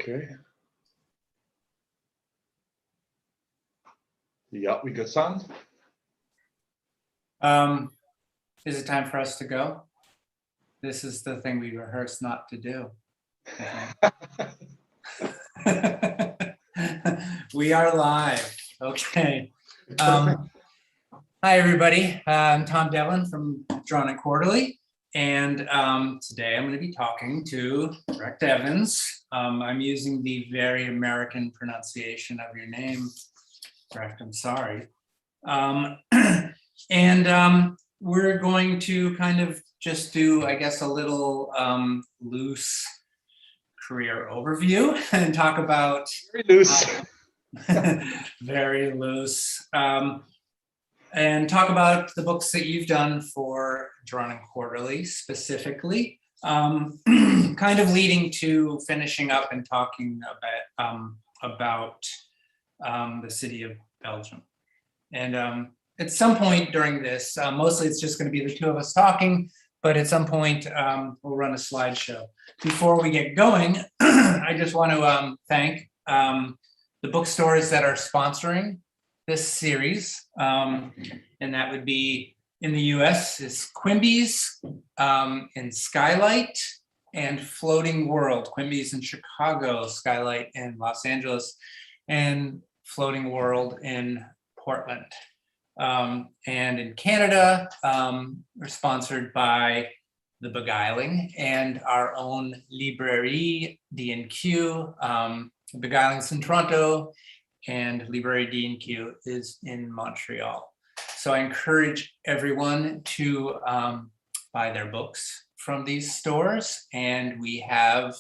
Okay. Yeah, we got sound. Is it time for us to go? This is the thing we rehearsed not to do. We are live. Okay. Hi, everybody. I'm Tom Devlin from Drawn and Quarterly. And today I'm going to be talking to Brecht Evans. I'm using the very American pronunciation of your name, Brecht. I'm sorry. We're going to kind of just do, I guess, a little loose career overview and talk about Very loose. Very loose, and talk about the books that you've done for Drawn and Quarterly specifically, kind of leading to finishing up and talking about the city of Belgium. And at some point during this, mostly it's just going to be the two of us talking, but at some point we'll run a slideshow. Before we get going, I just want to thank the bookstores that are sponsoring this series, and that would be in the US is Quimby's, in Skylight, and Floating World. Quimby's in Chicago, Skylight in Los Angeles, and Floating World in Portland. And in Canada, we're sponsored by The Beguiling and our own Librairie D&Q. Beguiling's in Toronto, and Librairie D&Q is in Montreal. So I encourage everyone to buy their books from these stores, and we have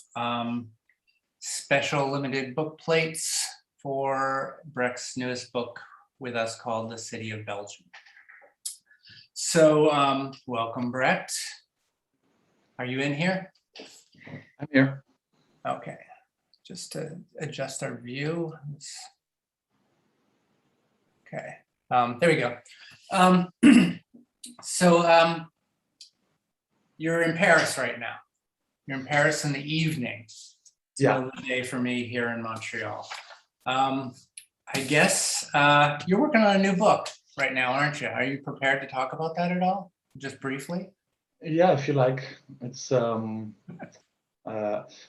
special limited book plates for Brecht's newest book with us called The City of Belgium. So welcome, Brecht. Are you in here? I'm here. Okay, just to adjust our view. Okay, there we go. So you're in Paris right now. You're in Paris in the evening. It's Yeah. a day for me here in Montreal. I guess you're working on a new book right now, aren't you? Are you prepared to talk about that at all? Just briefly? Yeah, if you like. It's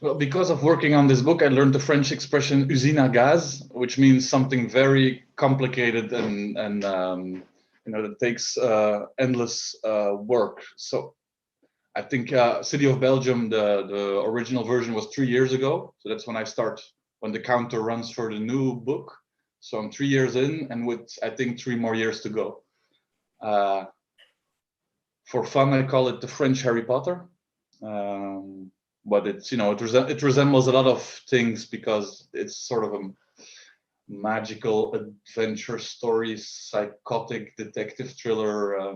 well, because of working on this book, I learned the French expression usine à gaz, which means something very complicated and that takes endless work. So I think City of Belgium, the original version was 3 years ago. So that's when the counter runs for the new book. So I'm 3 years in, and with, I think, 3 more years to go. For fun, I call it the French Harry Potter. But it's, it resembles a lot of things because it's sort of a magical adventure story, psychotic detective thriller, a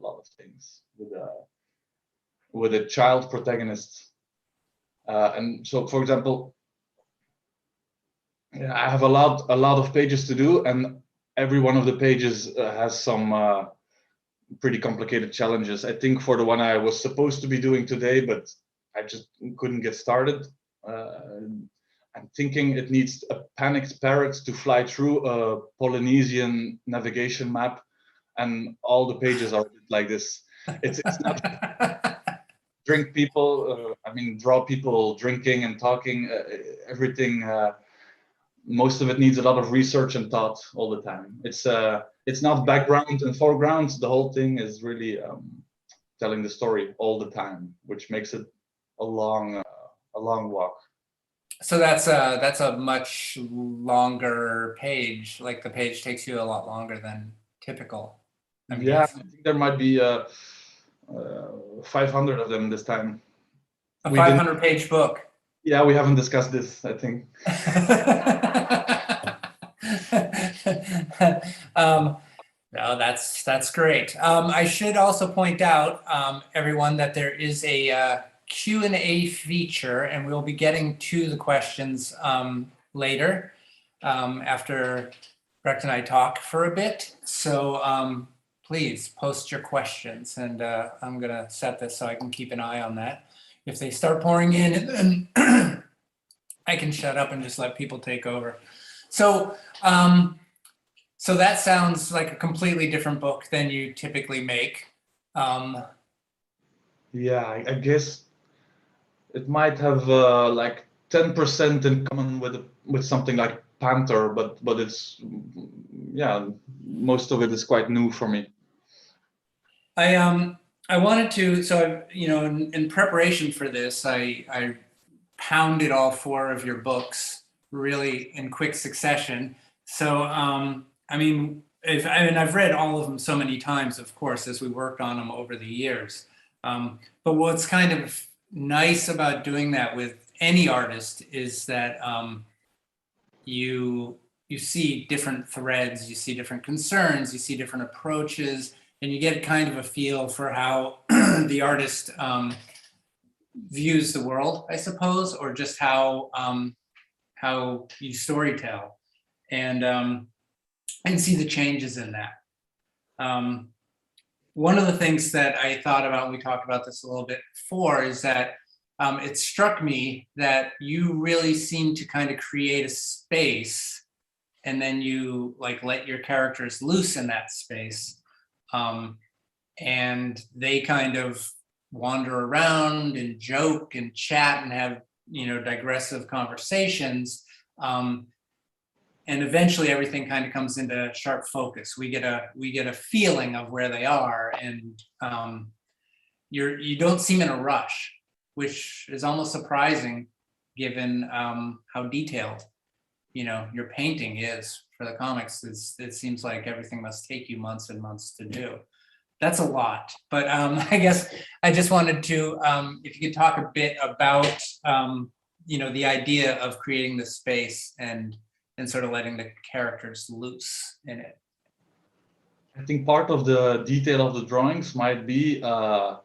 lot of things with a child protagonist. And so, for example, I have a lot of pages to do, and every one of the pages has some pretty complicated challenges. I think for the one I was supposed to be doing today, but I just couldn't get started. I'm thinking it needs a panicked parrot to fly through a Polynesian navigation map, and all the pages are like this. It's not draw people drinking and talking, everything. Most of it needs a lot of research and thought all the time. It's not background and foreground. The whole thing is really telling the story all the time, which makes it a long walk. So that's a much longer page. Like the page takes you a lot longer than typical. Yeah, I think there might be 500 of them this time. A 500-page book. Yeah, we haven't discussed this, I think. No, that's great. I should also point out, everyone, that there is a Q&A feature, and we'll be getting to the questions later after Brecht and I talk for a bit. So please post your questions, and I'm going to set this so I can keep an eye on that. If they start pouring in, and then I can shut up and just let people take over. So, so that sounds like a completely different book than you typically make. Yeah, I guess it might have like 10% in common with something like Panther, but it's, yeah, most of it is quite new for me. I wanted to, so you know, in preparation for this, I pounded all four of your books really in quick succession. So I mean, I've read all of them so many times, of course, as we worked on them over the years. But what's kind of nice about doing that with any artist is that you see different threads, you see different concerns, you see different approaches, and you get kind of a feel for how the artist views the world, I suppose, or just how you storytell, and see the changes in that. One of the things that I thought about, and we talked about this a little bit before, is that it struck me that you really seem to kind of create a space, and then you like let your characters loose in that space, and they kind of wander around and joke and chat and have, you know, digressive conversations, and eventually everything kind of comes into sharp focus. We get a feeling of where they are, and you don't seem in a rush, which is almost surprising given how detailed, you know, your painting is for the comics. It seems like everything must take you months and months to do. That's a lot, but I guess I just wanted to, if you could talk a bit about, you know, the idea of creating the space and sort of letting the characters loose in it. I think part of the detail of the drawings might be a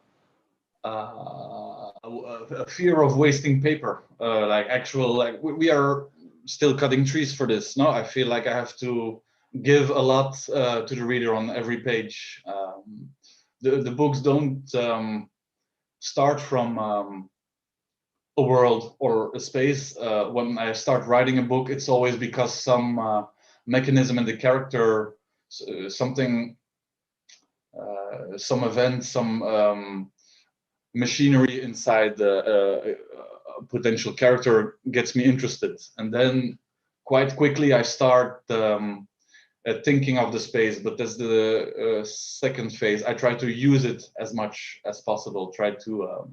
fear of wasting paper. Like actual, like we are still cutting trees for this. No, I feel like I have to give a lot to the reader on every page. The books don't start from a world or a space. When I start writing a book, it's always because some mechanism in the character, something, some event, some machinery inside the potential character gets me interested, and then quite quickly I start thinking of the space. But as the second phase, I try to use it as much as possible, try to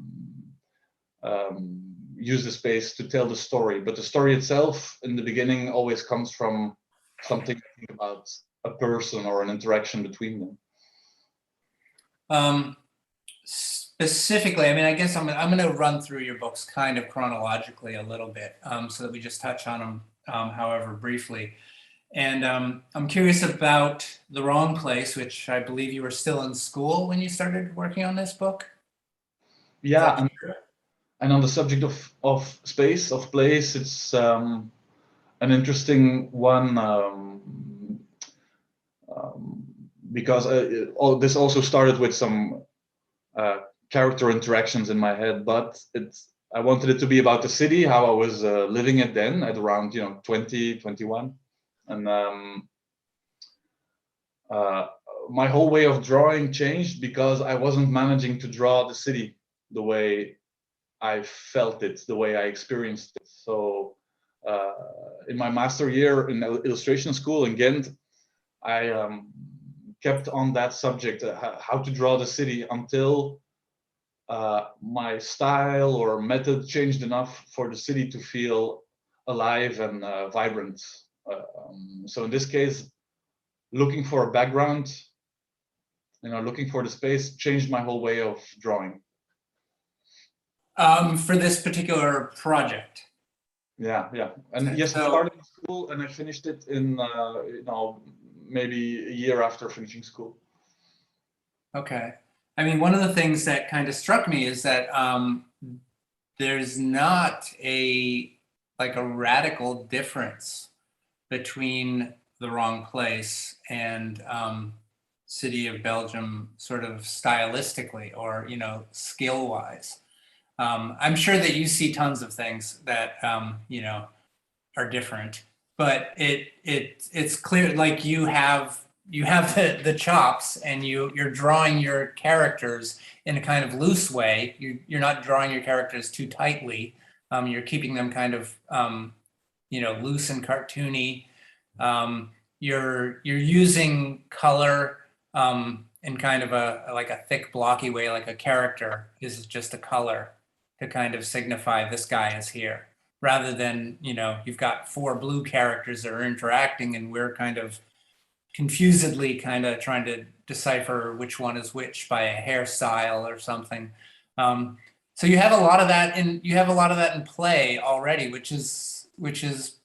use the space to tell the story. But the story itself in the beginning always comes from something I think about a person or an interaction between them. Specifically, I mean, I guess I'm going to run through your books kind of chronologically a little bit, so that we just touch on them, however briefly. And I'm curious about The Wrong Place, which I believe you were still in school when you started working on this book. Yeah, and on the subject of space, of place, it's an interesting one, because this also started with some character interactions in my head, but I wanted it to be about the city, how I was living it then at around 20, 21. And my whole way of drawing changed because I wasn't managing to draw the city the way I felt it, the way I experienced it. So in my master year in illustration school in Ghent, I kept on that subject, how to draw the city, until my style or method changed enough for the city to feel alive and vibrant. So in this case, looking for a background, looking for the space changed my whole way of drawing. For this particular project. Yeah. And yes, I started in school and I finished it in, maybe a year after finishing school. Okay. I mean, one of the things that kind of struck me is that there's not a radical difference between The Wrong Place and City of Belgium, sort of stylistically or skill-wise. I'm sure that you see tons of things that you know, are different, but it's clear, like you have the chops, and you're drawing your characters in a kind of loose way. You're not drawing your characters too tightly. You're keeping them kind of you know, loose and cartoony. You're using color in kind of a like a thick blocky way, like a character is just a color to kind of signify this guy is here, rather than, you know, you've got 4 blue characters that are interacting and we're kind of confusedly kind of trying to decipher which one is which by a hairstyle or something. So you have a lot of that in play already, which is it's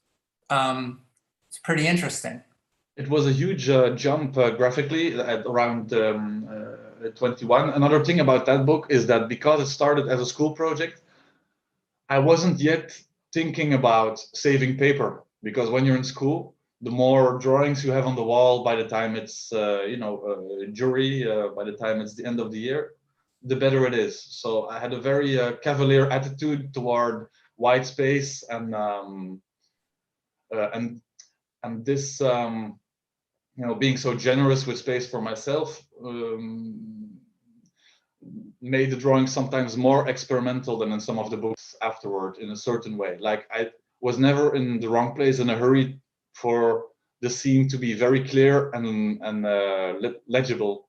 pretty interesting. It was a huge jump graphically at around 21. Another thing about that book is that because it started as a school project, I wasn't yet thinking about saving paper, because when you're in school, the more drawings you have on the wall by the time it's jury, by the time it's the end of the year, the better it is. So I had a very cavalier attitude toward white space and this being so generous with space for myself made the drawing sometimes more experimental than in some of the books afterward, in a certain way. Like, I was never in the wrong place in a hurry for the scene to be very clear and legible.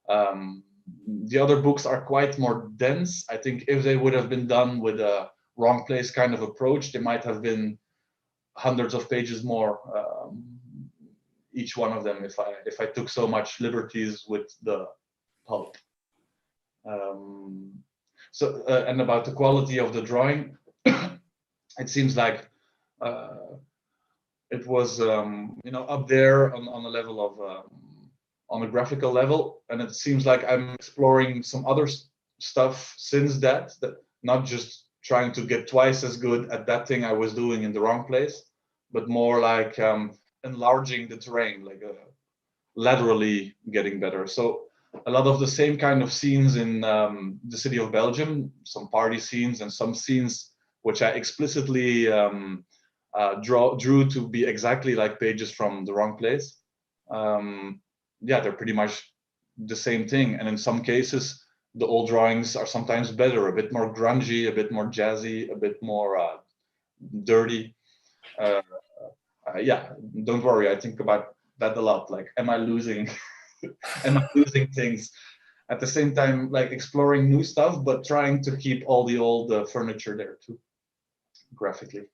The other books are quite more dense. I think if they would have been done with a wrong place kind of approach, they might have been hundreds of pages more, each one of them, if I took so much liberties with the pulp. And about the quality of the drawing, it seems like it was up there on a level of on a graphical level, and it seems like I'm exploring some other stuff since that not just trying to get twice as good at that thing I was doing in the wrong place, but more like enlarging the terrain, like laterally getting better. So a lot of the same kind of scenes in the city of Belgium, some party scenes and some scenes which I explicitly drew to be exactly like pages from the wrong place. They're pretty much the same thing. And in some cases, the old drawings are sometimes better, a bit more grungy, a bit more jazzy, a bit more dirty. Don't worry, I think about that a lot. Like, am I losing things? At the same time, like exploring new stuff, but trying to keep all the old furniture there too, graphically.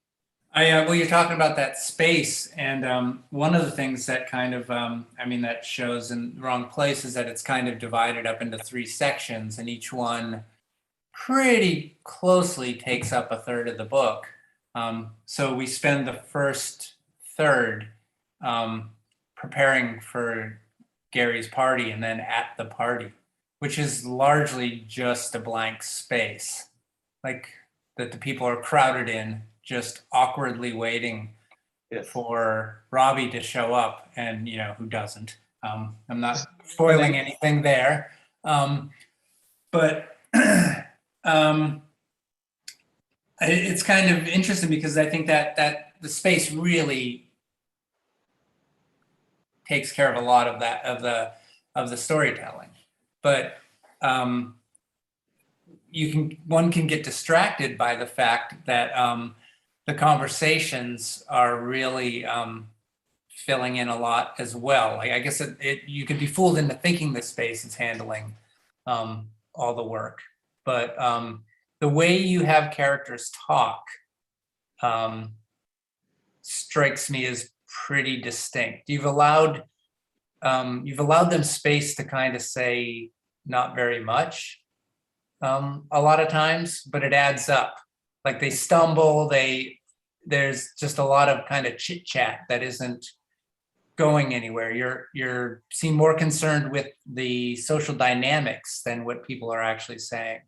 Well, you're talking about that space, and one of the things that kind of, that shows in the wrong place is that it's kind of divided up into 3 sections, and each one pretty closely takes up a third of the book. So we spend the first third preparing for Gary's party and then at the party, which is largely just a blank space, like that the people are crowded in, just awkwardly waiting for Robbie to show up, and who doesn't. I'm not spoiling anything there, but it's kind of interesting because I think that the space really takes care of a lot of that of the storytelling, but one can get distracted by the fact that the conversations are really filling in a lot as well. Like, I guess you could be fooled into thinking the space is handling all the work, but the way you have characters talk strikes me as pretty distinct. You've allowed them space to kind of say not very much a lot of times, but it adds up. Like, they stumble, there's just a lot of kind of chit chat that isn't going anywhere. You're seem more concerned with the social dynamics than what people are actually saying.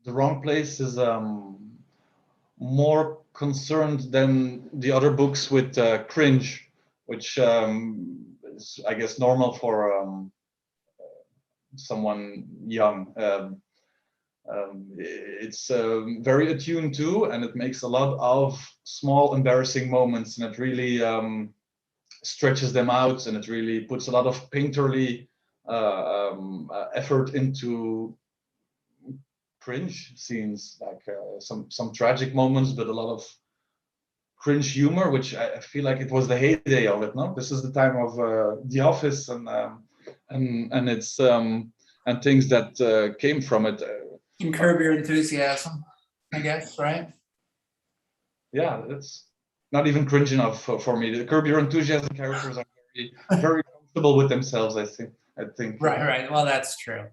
The wrong place is more concerned than the other books with cringe, which is, I guess, normal for someone young. It's very attuned to, and it makes a lot of small embarrassing moments, and it really stretches them out, and it really puts a lot of painterly effort into cringe scenes, like some tragic moments, but a lot of cringe humor, which I feel like it was the heyday of it. No, this is the time of The Office and it's and things that came from it. And Curb Your Enthusiasm, I guess, right? Yeah, it's not even cringe enough for me. The Curb Your Enthusiasm characters are very comfortable with themselves. I think. Right. Well, that's true.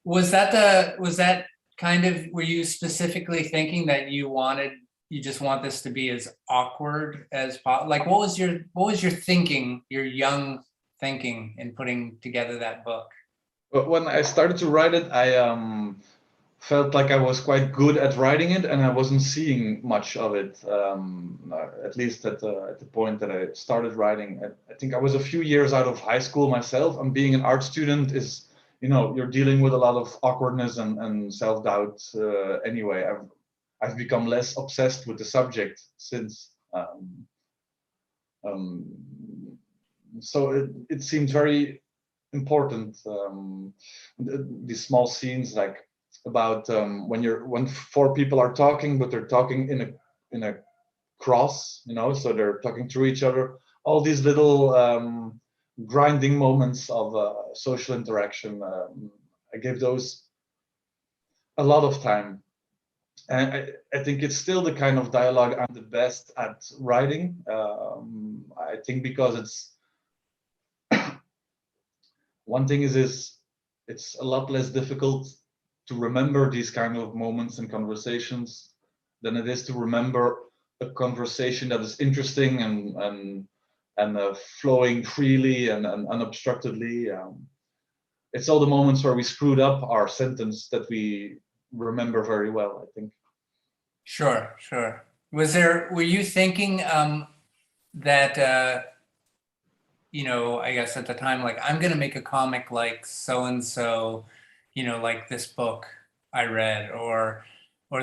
Was that kind of, were you specifically thinking that you just want this to be as awkward as possible? Like, what was your thinking, your young thinking in putting together that book? But when I started to write it, I felt like I was quite good at writing it, and I wasn't seeing much of it. At least at the point that I started writing, I think I was a few years out of high school myself. And being an art student is, you're dealing with a lot of awkwardness and self-doubt. Anyway, I've become less obsessed with the subject since. So it seemed very important. These small scenes, like about when four people are talking, but they're talking in a cross, so they're talking through each other. All these little grinding moments of social interaction. I gave those a lot of time, and I think it's still the kind of dialogue I'm the best at writing. I think because it's one thing is it's a lot less difficult to remember these kind of moments and conversations than it is to remember a conversation that is interesting and flowing freely and unobstructedly. It's all the moments where we screwed up our sentence that we remember very well, I think. Sure. Were you thinking that I guess at the time, like, I'm gonna make a comic like so and so, like this book I read, or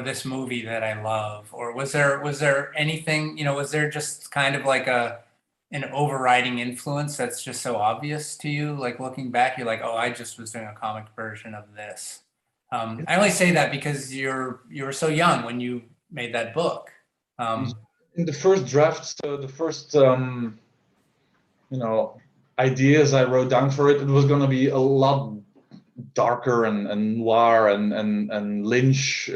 this movie that I love? Or was there anything, was there just kind of like an overriding influence that's just so obvious to you? Like, looking back, you're like, oh, I just was doing a comic version of this. I only say that because you were so young when you made that book. In the first draft, so the first ideas I wrote down for it, it was going to be a lot darker and noir and Lynch,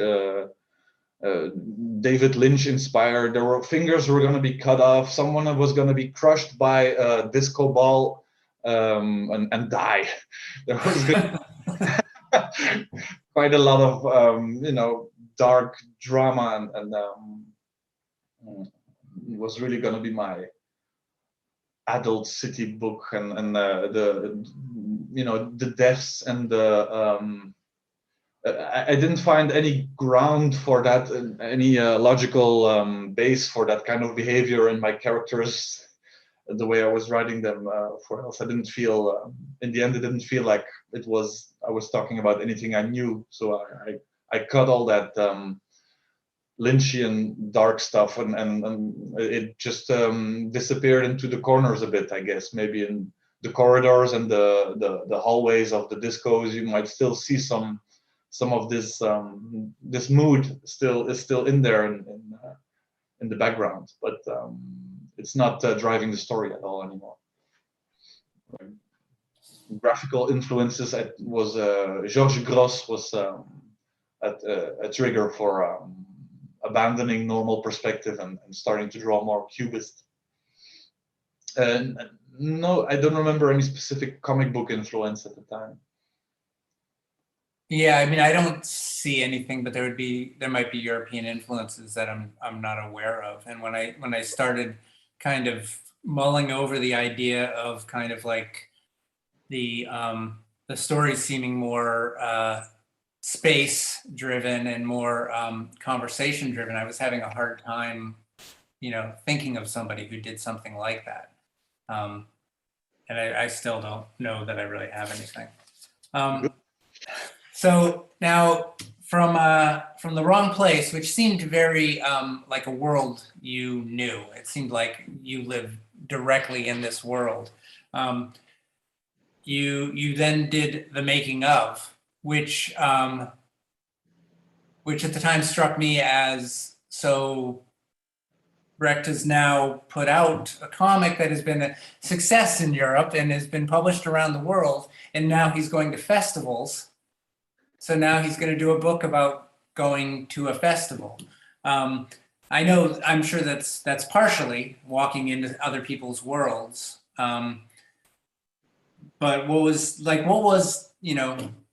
David Lynch inspired. There were fingers were going to be cut off. Someone was going to be crushed by a disco ball and die. There was quite a lot of dark drama and it was really going to be my adult city book, and the deaths and the I didn't find any ground for that, any logical base for that kind of behavior in my characters, the way I was writing them. For else, I didn't feel in the end it didn't feel like I was talking about anything I knew. So I cut all that Lynchian dark stuff, and it just disappeared into the corners a bit, I guess. Maybe in the corridors and the hallways of the discos, you might still see some of this this mood is still in there in the background, but it's not driving the story at all anymore. Graphical influences was Georges Grosz was a trigger for abandoning normal perspective and starting to draw more cubist. No, I don't remember any specific comic book influence at the time. Yeah, I mean, I don't see anything, but there might be European influences that I'm not aware of. And when I started kind of mulling over the idea of kind of like the stories seeming more space driven and more conversation driven, I was having a hard time, thinking of somebody who did something like that. And I still don't know that I really have anything. So now from the wrong place, which seemed very like a world you knew. It seemed like you lived directly in this world. Um, you then did the making of, which at the time struck me as so. Brecht has now put out a comic that has been a success in Europe and has been published around the world, and now he's going to festivals. So now he's going to do a book about going to a festival. I know, I'm sure that's partially walking into other people's worlds. But what was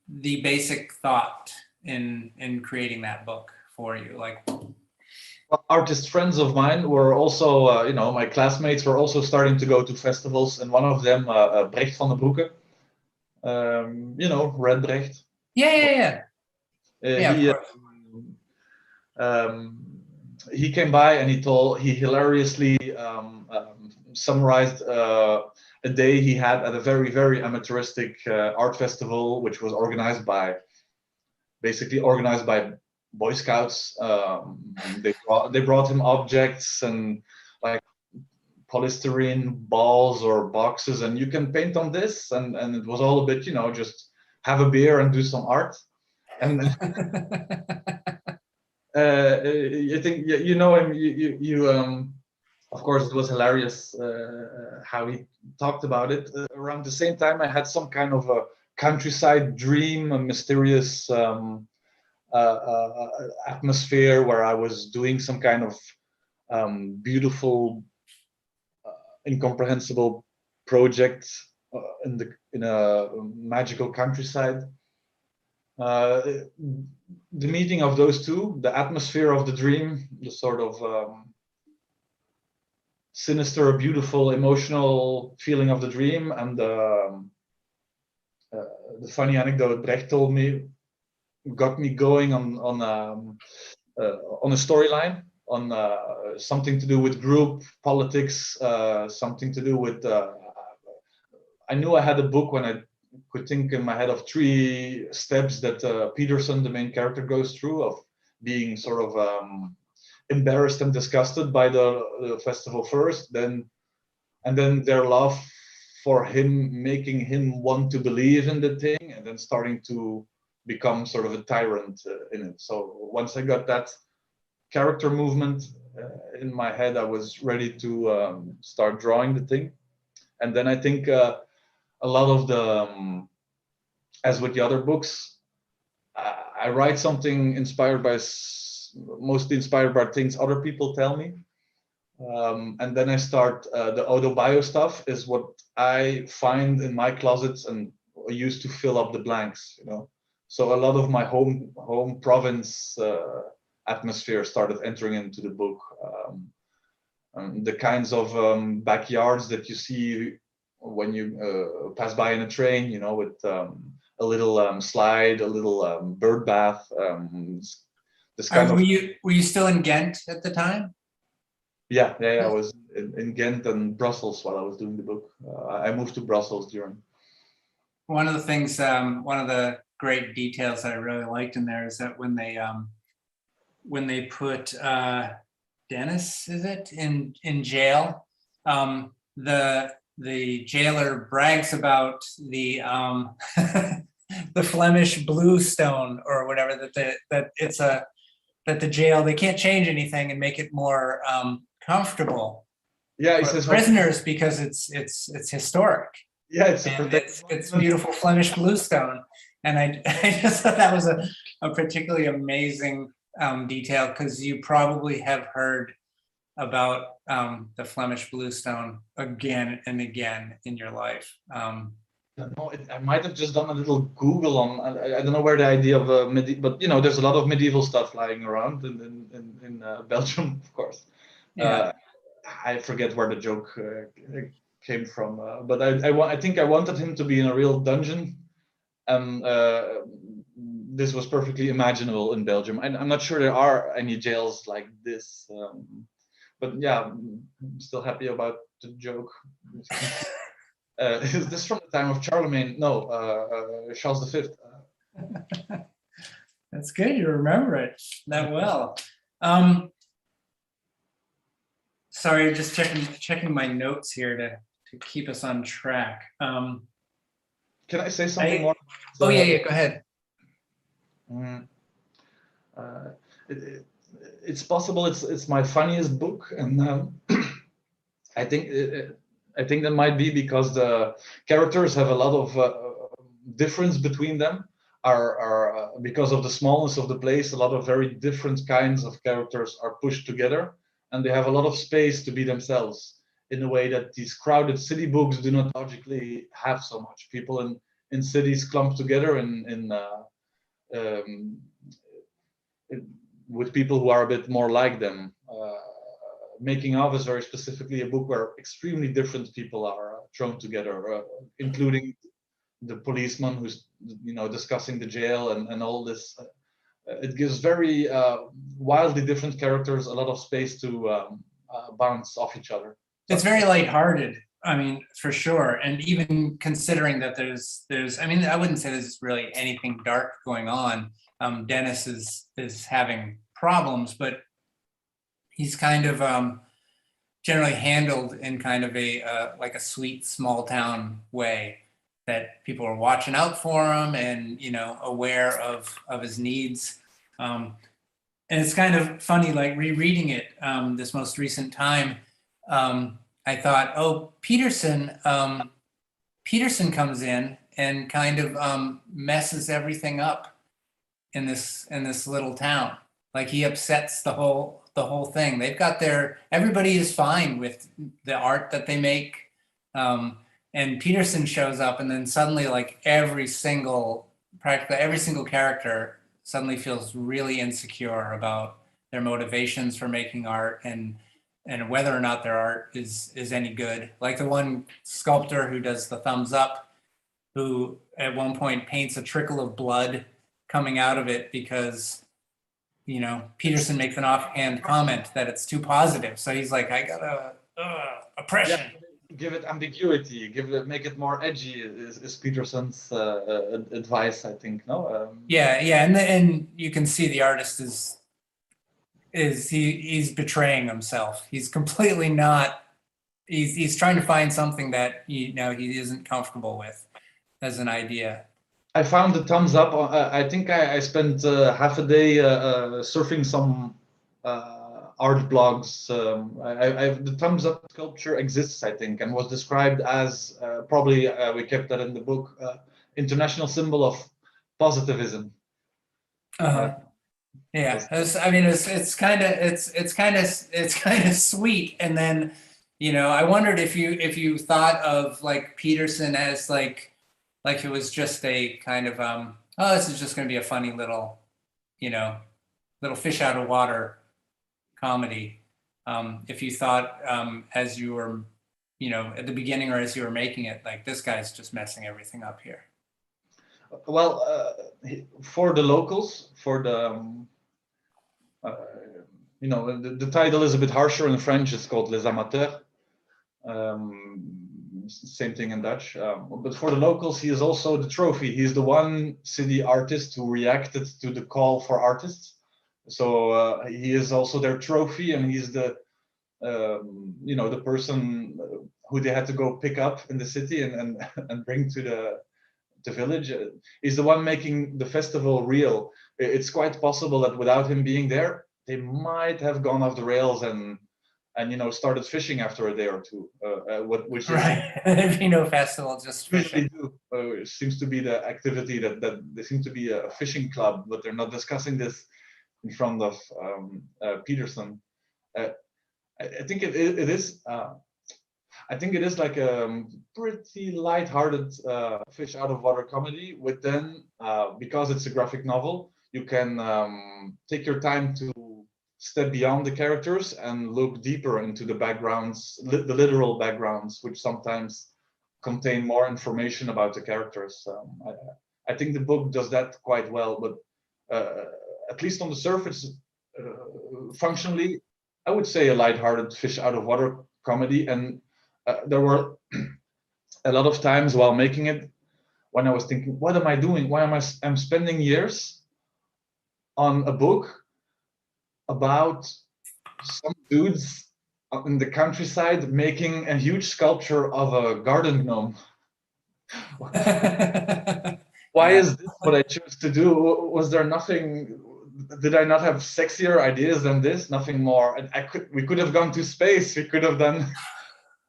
the basic thought in creating that book for you? Like, Artist friends of mine were also, my classmates were also starting to go to festivals, and one of them, Brecht van den Broeke, Red Brecht. Yeah, of course. He came by and he hilariously summarized a day he had at a very, very amateuristic art festival, which was organized by Boy Scouts. They brought him objects and like polystyrene balls or boxes, and you can paint on this, and it was all a bit, just have a beer and do some art. And I think you know him. Of course, it was hilarious how he talked about it. Around the same time, I had some kind of a countryside dream, a mysterious atmosphere where I was doing some kind of beautiful, incomprehensible project in a magical countryside. The meeting of those two, the atmosphere of the dream, the sort of sinister, beautiful, emotional feeling of the dream, and the funny anecdote Brecht told me got me going on a storyline, on something to do with group politics, something to do with. I knew I had a book when I could think in my head of 3 steps that Peterson, the main character, goes through, of being sort of embarrassed and disgusted by the festival first, and then their love for him, making him want to believe in the thing, and then starting to become sort of a tyrant in it. So once I got that character movement in my head, I was ready to start drawing the thing. And then I think a lot of the, as with the other books, I write something inspired by, mostly inspired by things other people tell me. And then I start, the autobio stuff is what I find in my closets and use to fill up the blanks, So a lot of my home province atmosphere started entering into the book. The kinds of backyards that you see when you pass by in a train, with a little slide, a little bird bath. This kind of. Were you still in Ghent at the time? Yeah. I was in Ghent and Brussels while I was doing the book. I moved to Brussels during. One of the things, one of the great details I really liked in there is that when they put Dennis, is it, in jail, the jailer brags about the the Flemish bluestone or whatever, that the jail, they can't change anything and make it more comfortable for prisoners because it's historic. Yeah, it's beautiful Flemish bluestone, and I just thought that was a particularly amazing detail, because you probably have heard about the Flemish bluestone again and again in your life. I might have just done a little Google on. I don't know where the idea of but there's a lot of medieval stuff lying around in Belgium, of course. Yeah. I forget where the joke came from, but I think I wanted him to be in a real dungeon, and this was perfectly imaginable in Belgium. I'm not sure there are any jails like this, but yeah, I'm still happy about the joke. Is this from the time of Charlemagne? No, Charles V. That's good. You remember it that well. Sorry, just checking my notes here to keep us on track. Can I say something more? Oh yeah, go ahead. It's possible it's my funniest book, and I think that might be because the characters have a lot of difference between them. Are because of the smallness of the place, a lot of very different kinds of characters are pushed together, and they have a lot of space to be themselves in a way that these crowded city books do not logically have so much. People in cities clump together um, with people who are a bit more like them. Making of is very specifically a book where extremely different people are thrown together, including the policeman who's discussing the jail and all this. It gives very wildly different characters a lot of space to bounce off each other. It's very lighthearted. I mean, for sure. And even considering that there's, I mean, I wouldn't say there's really anything dark going on. Dennis is having problems, but he's kind of generally handled in kind of a like a sweet small town way, that people are watching out for him and aware of his needs. And it's kind of funny, like rereading it this most recent time. I thought, oh, Peterson comes in and kind of messes everything up in this little town. Like he upsets the whole thing. They've got everybody is fine with the art that they make. And Peterson shows up, and then suddenly, like practically every single character suddenly feels really insecure about their motivations for making art and whether or not their art is any good. Like the one sculptor who does the thumbs up, who at one point paints a trickle of blood coming out of it because Peterson makes an offhand comment that it's too positive. So he's like, I gotta oppression. Yeah. Give it ambiguity, make it more edgy is Peterson's advice, I think. No. Yeah, and you can see the artist he's betraying himself. He's completely not. He's trying to find something that he isn't comfortable with as an idea. I found the thumbs up. I think I spent half a day surfing some art blogs. The thumbs up sculpture exists, I think, and was described as probably we kept that in the book, international symbol of positivism. Yeah, I mean, it's kind of sweet, and then I wondered if you thought of like Peterson as like it was just a kind of oh, this is just going to be a funny little little fish out of water comedy. If you thought as you were at the beginning or as you were making it, like this guy's just messing everything up here. Well, for the locals, for the the title is a bit harsher in French. It's called Les Amateurs. Same thing in Dutch. But for the locals, he is also the trophy. He's the one city artist who reacted to the call for artists. So he is also their trophy, and he's the the person who they had to go pick up in the city and bring to the village. He's the one making the festival real. It's quite possible that without him being there, they might have gone off the rails and started fishing after a day or two. Which right. There'd be no festival, just fishing. It seems to be the activity that they seem to be a fishing club, but they're not discussing this in front of Peterson. I think it is. I think it is like a pretty light-hearted fish out of water comedy. With then, because it's a graphic novel, you can take your time to step beyond the characters and look deeper into the backgrounds, the literal backgrounds, which sometimes contain more information about the characters. I think the book does that quite well, but at least on the surface, functionally, I would say a light-hearted fish out of water comedy. And there were a lot of times while making it when I was thinking, what am I doing? Why am I'm spending years on a book about some dudes in the countryside making a huge sculpture of a garden gnome. Why is this what I chose to do? Was there nothing? Did I not have sexier ideas than this? Nothing more. And we could have gone to space. We could have done,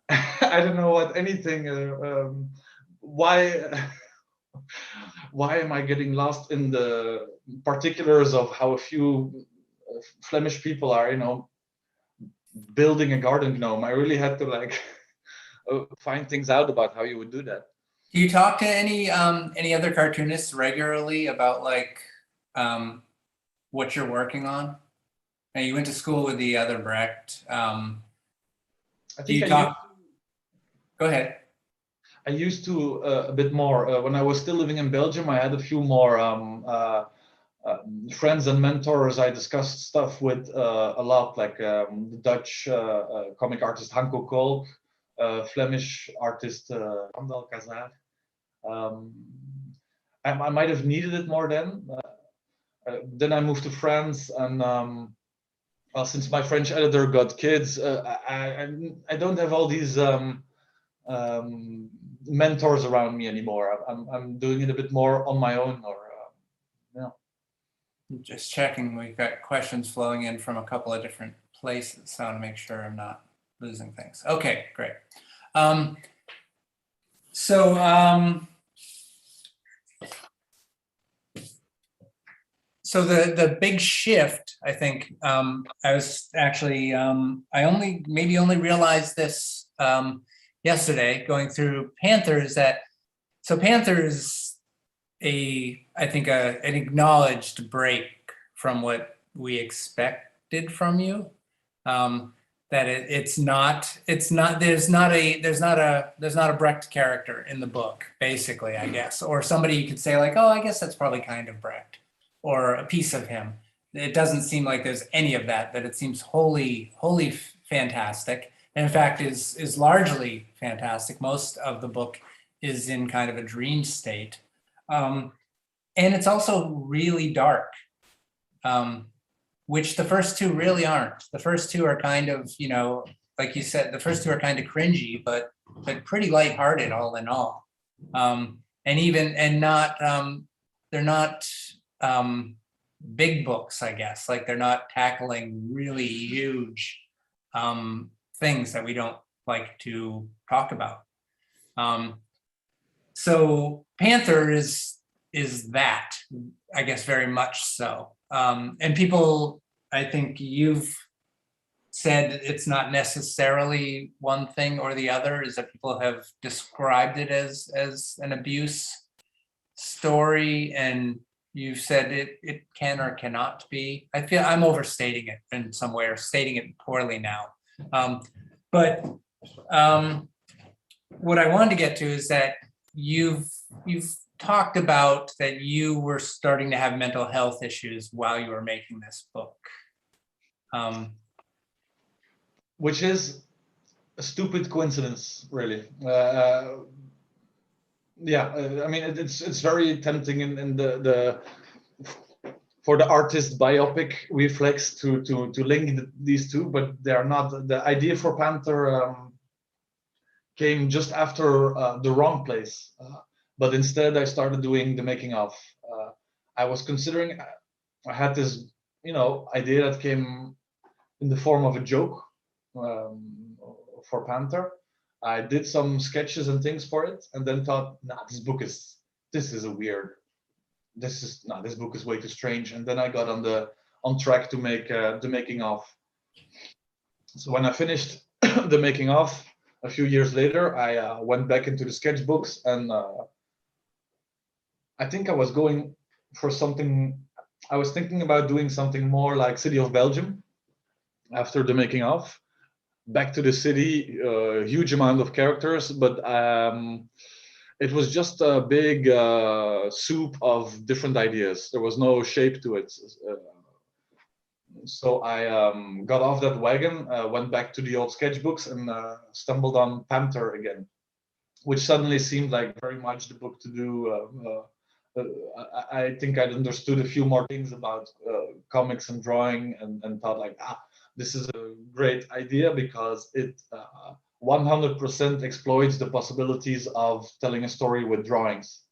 I don't know what, anything. Why? Why am I getting lost in the particulars of how a few Flemish people are, building a garden gnome? I really had to like find things out about how you would do that. Do you talk to any other cartoonists regularly about like what you're working on? And you went to school with the other Brecht. I Do think you talk? Go ahead. I used to a bit more when I was still living in Belgium. I had a few more friends and mentors I discussed stuff with a lot, like the Dutch comic artist Hanko Kolk, Flemish artist Randal Kazar. I might have needed it more then. Then I moved to France, and well, since my French editor got kids, I don't have all these mentors around me anymore. I'm doing it a bit more on my own, or yeah. Just checking, we've got questions flowing in from a couple of different places, so I want to make sure I'm not losing things. Okay, great. So the big shift, I think, I was actually, I only realized this yesterday going through Panther, is that, so Panther is I think an acknowledged break from what we expected from you. That there's not a Brecht character in the book, basically, I guess, or somebody you could say like, oh, I guess that's probably kind of Brecht, or a piece of him. It doesn't seem like there's any of that. That it seems wholly fantastic, and in fact is largely fantastic. Most of the book is in kind of a dream state. And it's also really dark, which the first two really aren't. The first two are kind of, like you said, the first two are kind of cringy, but pretty lighthearted all in all. And they're not big books, I guess. Like they're not tackling really huge things that we don't like to talk about. So Panther is that, I guess, very much so. And people, I think you've said it's not necessarily one thing or the other, is that people have described it as an abuse story, and you've said it can or cannot be. I feel I'm overstating it in some way, or stating it poorly now. But what I wanted to get to is that you've talked about that you were starting to have mental health issues while you were making this book. Which is a stupid coincidence, really. I mean, it's very tempting in the for the artist biopic reflex to link these two, but they are not. The idea for Panther came just after the wrong place, but instead I started doing the making of. I was considering, I had this idea that came in the form of a joke for Panther. I did some sketches and things for it, and then thought, nah, this book is weird. This book is way too strange. And then I got on track to make the making of. So when I finished the making of a few years later, I went back into the sketchbooks, and I think I was going for something. I was thinking about doing something more like City of Belgium after the making of. Back to the city, huge amount of characters, but it was just a big soup of different ideas. There was no shape to it. So I got off that wagon, went back to the old sketchbooks, and stumbled on Panther again. which suddenly seemed like very much the book to do. I think I'd understood a few more things about comics and drawing, and thought like, this is a great idea because it 100% exploits the possibilities of telling a story with drawings.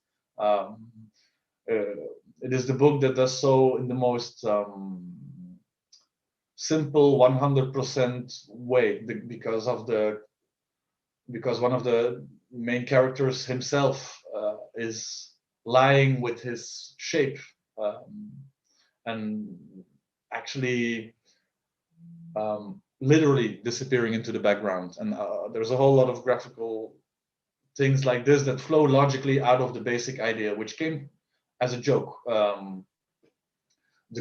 It is the book that does so in the most simple 100% way, because one of the main characters himself is lying with his shape, and actually literally disappearing into the background. And there's a whole lot of graphical things like this that flow logically out of the basic idea, which came as a joke. The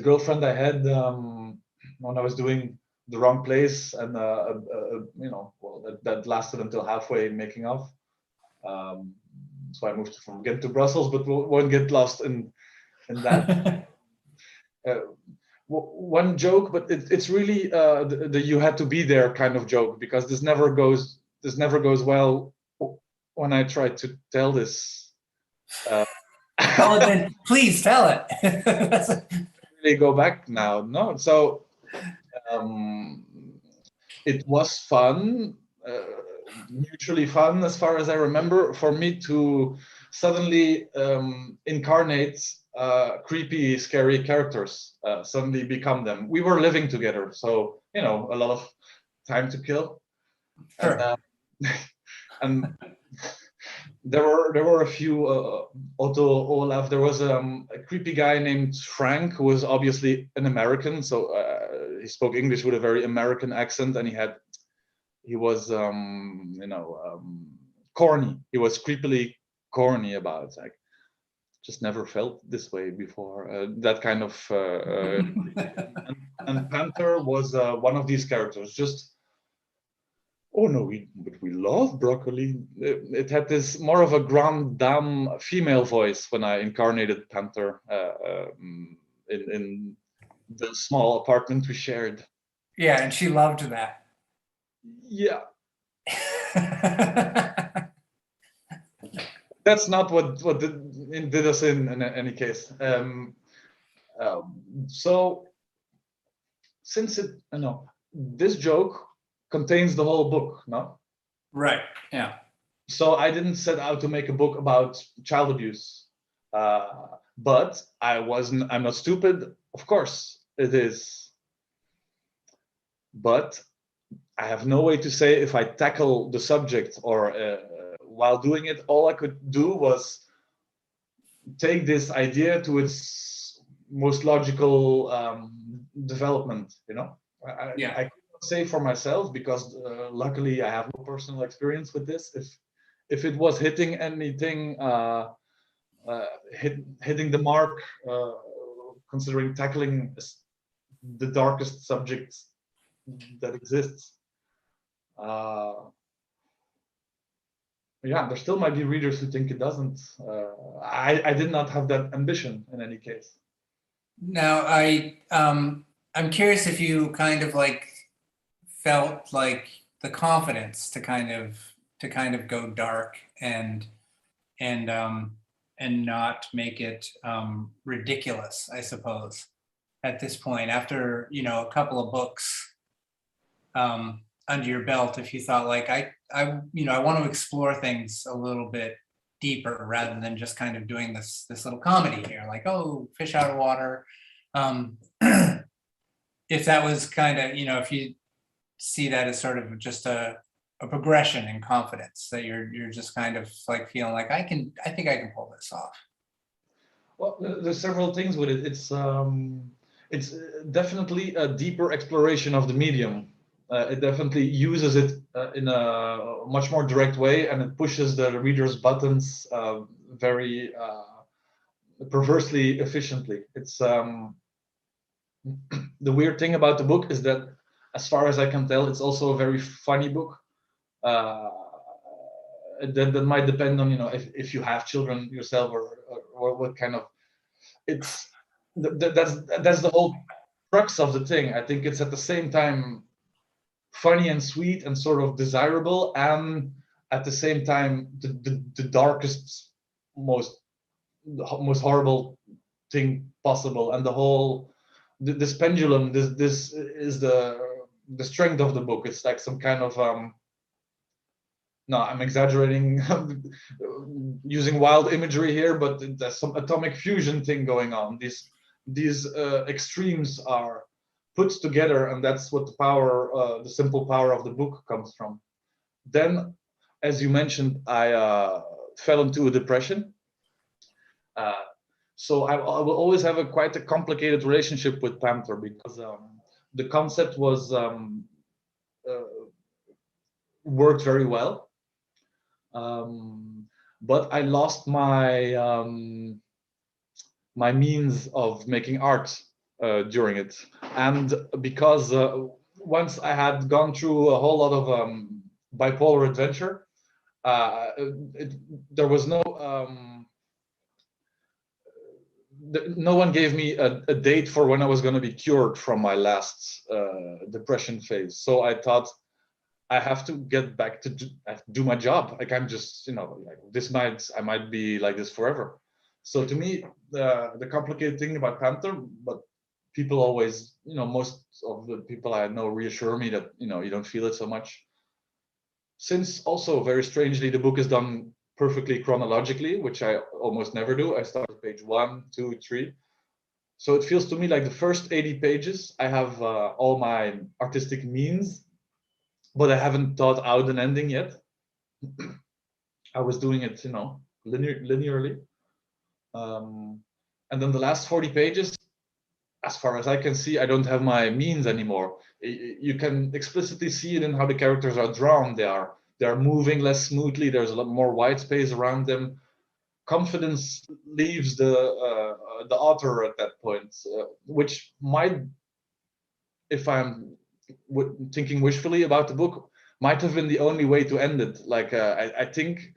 girlfriend I had when I was doing The Wrong Place, and that lasted until halfway making of. So I moved from Ghent to Brussels, but won't get lost in that. One joke, but it's really the you had to be there kind of joke, because this never goes well when I try to tell this. Oh, then please tell it. Really go back now. No, so it was fun, mutually fun, as far as I remember, for me to suddenly incarnate creepy, scary characters, suddenly become them. We were living together, so a lot of time to kill. Sure. And there were a few Otto, Olaf. There was a creepy guy named Frank, who was obviously an American, so he spoke English with a very American accent, and he was corny. He was creepily corny about it. Like, just never felt this way before. That kind of and Panther was one of these characters. Just, oh no, but we love broccoli. It had this more of a grande dame female voice when I incarnated Panther in the small apartment we shared. Yeah, and she loved that. Yeah. That's not what did us in any case. So since this joke contains the whole book, no? Right. Yeah. So I didn't set out to make a book about child abuse, but I'm not stupid. Of course it is, but I have no way to say if I tackle the subject or while doing it. All I could do was take this idea to its most logical development. I cannot say for myself, because luckily I have no personal experience with this. If it was hitting anything, hitting the mark, considering tackling the darkest subject that exists. Yeah, there still might be readers who think it doesn't. I did not have that ambition in any case. Now, I'm curious if you kind of like felt like the confidence to kind of go dark and not make it ridiculous, I suppose, at this point, after a couple of books under your belt. If you thought like I want to explore things a little bit deeper rather than just kind of doing this little comedy here, like, oh, fish out of water. If that was kind of, if you see that as sort of just a progression in confidence, that you're just kind of like feeling like I think I can pull this off. Well, there's several things with it. It's definitely a deeper exploration of the medium. It definitely uses it in a much more direct way, and it pushes the reader's buttons very perversely efficiently. It's the weird thing about the book is that, as far as I can tell, it's also a very funny book. That might depend on if you have children yourself, or what kind of. That's the whole crux of the thing. I think it's at the same time funny and sweet and sort of desirable, and at the same time the darkest, most horrible thing possible, and the whole this pendulum. This is the strength of the book. It's like some kind of no, I'm exaggerating, using wild imagery here, but there's some atomic fusion thing going on. These extremes are put together, and that's what the power, the simple power of the book comes from. Then, as you mentioned, I fell into a depression. So I will always have quite a complicated relationship with Panther, because the concept was worked very well. But I lost my means of making art during it, and because once I had gone through a whole lot of bipolar adventure, there was no one gave me a date for when I was going to be cured from my last depression phase. So I thought, I have to get back to do my job. I can't just, like I might be like this forever. So to me, the complicated thing about Panther, but people always, most of the people I know reassure me that, you don't feel it so much. Since also very strangely, the book is done perfectly chronologically, which I almost never do. I start at page 1, 2, 3. So it feels to me like the first 80 pages, I have all my artistic means, but I haven't thought out an ending yet. I was doing it, linearly. And then the last 40 pages, as far as I can see, I don't have my means anymore. You can explicitly see it in how the characters are drawn. They're moving less smoothly. There's a lot more white space around them. Confidence leaves the author at that point, which might, if I'm thinking wishfully about the book, might have been the only way to end it. Like I think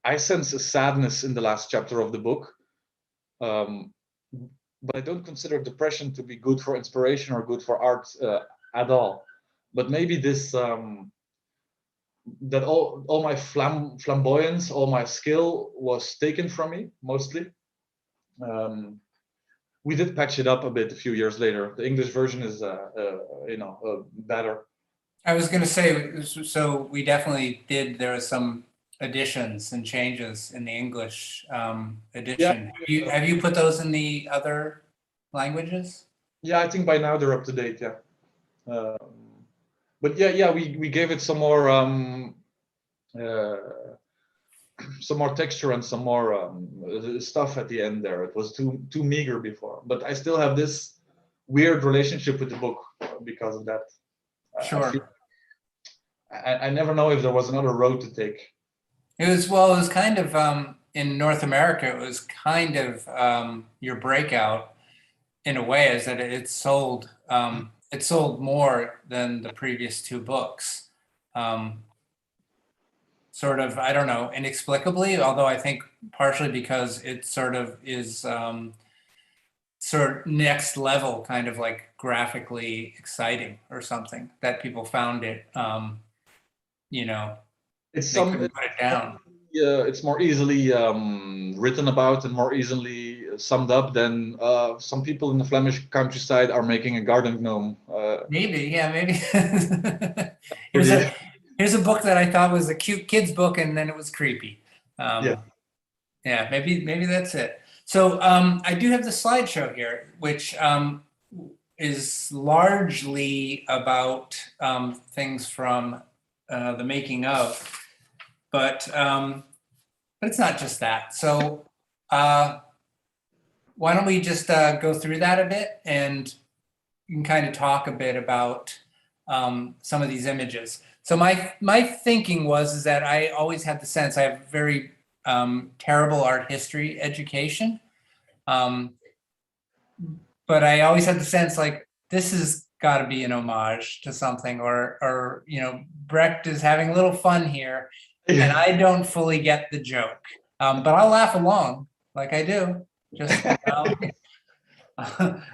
I sense a sadness in the last chapter of the book, but I don't consider depression to be good for inspiration or good for art at all. But maybe this that all my flamboyance, all my skill was taken from me mostly. We did patch it up a bit a few years later. The English version is better. I was going to say, so we definitely did. There are some additions and changes in the English edition. Yeah. Have you put those in the other languages? Yeah, I think by now they're up to date. Yeah, but yeah, we gave it some more texture and some more stuff at the end there. It was too meager before, but I still have this weird relationship with the book because of that. Sure. I never know if there was another road to take. It was kind of in North America. It was kind of your breakout in a way, is that it sold more than the previous two books. Sort of, I don't know, inexplicably, although I think partially because it sort of is sort of next level, kind of like graphically exciting or something, that people found it, it's they couldn't put it down. It's more easily written about and more easily summed up than some people in the Flemish countryside are making a garden gnome. Maybe. Here's a book that I thought was a cute kid's book, and then it was creepy. Yeah, maybe that's it. So I do have the slideshow here, which is largely about things from the making of, but it's not just that. So why don't we just go through that a bit, and you can kind of talk a bit about some of these images. So my thinking is that I always had the sense, I have very terrible art history education, but I always had the sense like this has got to be an homage to something, or Brecht is having a little fun here, and I don't fully get the joke, but I'll laugh along like I do. Just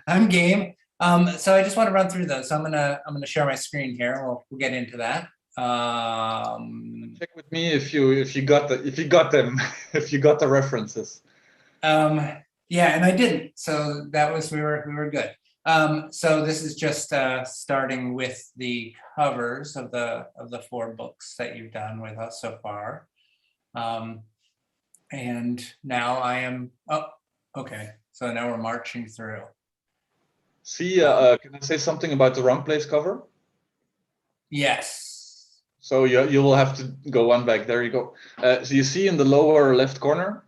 I'm game. So I just want to run through those. So I'm gonna share my screen here. We'll get into that. Check with me if you got them if you got the references. Yeah, and I didn't, so that was we were good. So this is just starting with the covers of the 4 books that you've done with us so far. And now I am, oh, okay, so now we're marching through. See, can I say something about the wrong place cover? Yes. So you will have to go one back. There you go. So you see in the lower left corner,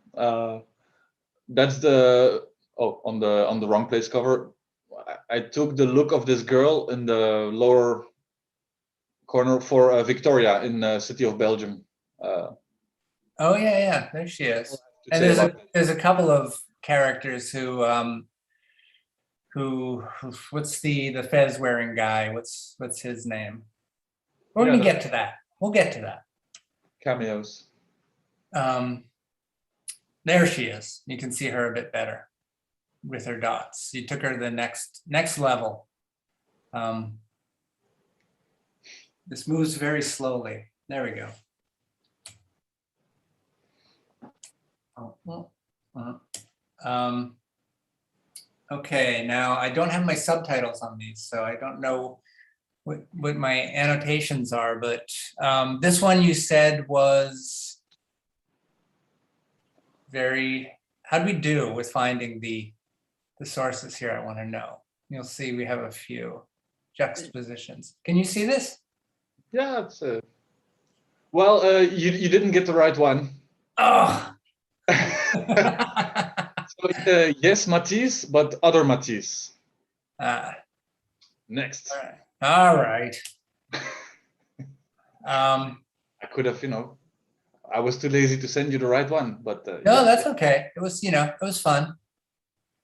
that's the on the wrong place cover. I took the look of this girl in the lower corner for Victoria in the city of Belgium. Oh yeah, there she is. And there's a couple of characters who what's the fez wearing guy? What's his name? We're gonna get to that. We'll get to that. Cameos. There she is. You can see her a bit better with her dots. You took her to the next level. This moves very slowly. There we go. Okay, now I don't have my subtitles on these, so I don't know what my annotations are, but this one you said was very, how'd we do with finding the sources here? I want to know. You'll see we have a few juxtapositions. Can you see this? Yeah, it's well, you didn't get the right one. Oh. So, yes, Matisse, but other Matisse. Next. All right. I could have, I was too lazy to send you the right one, but no, that's okay. It was, it was fun.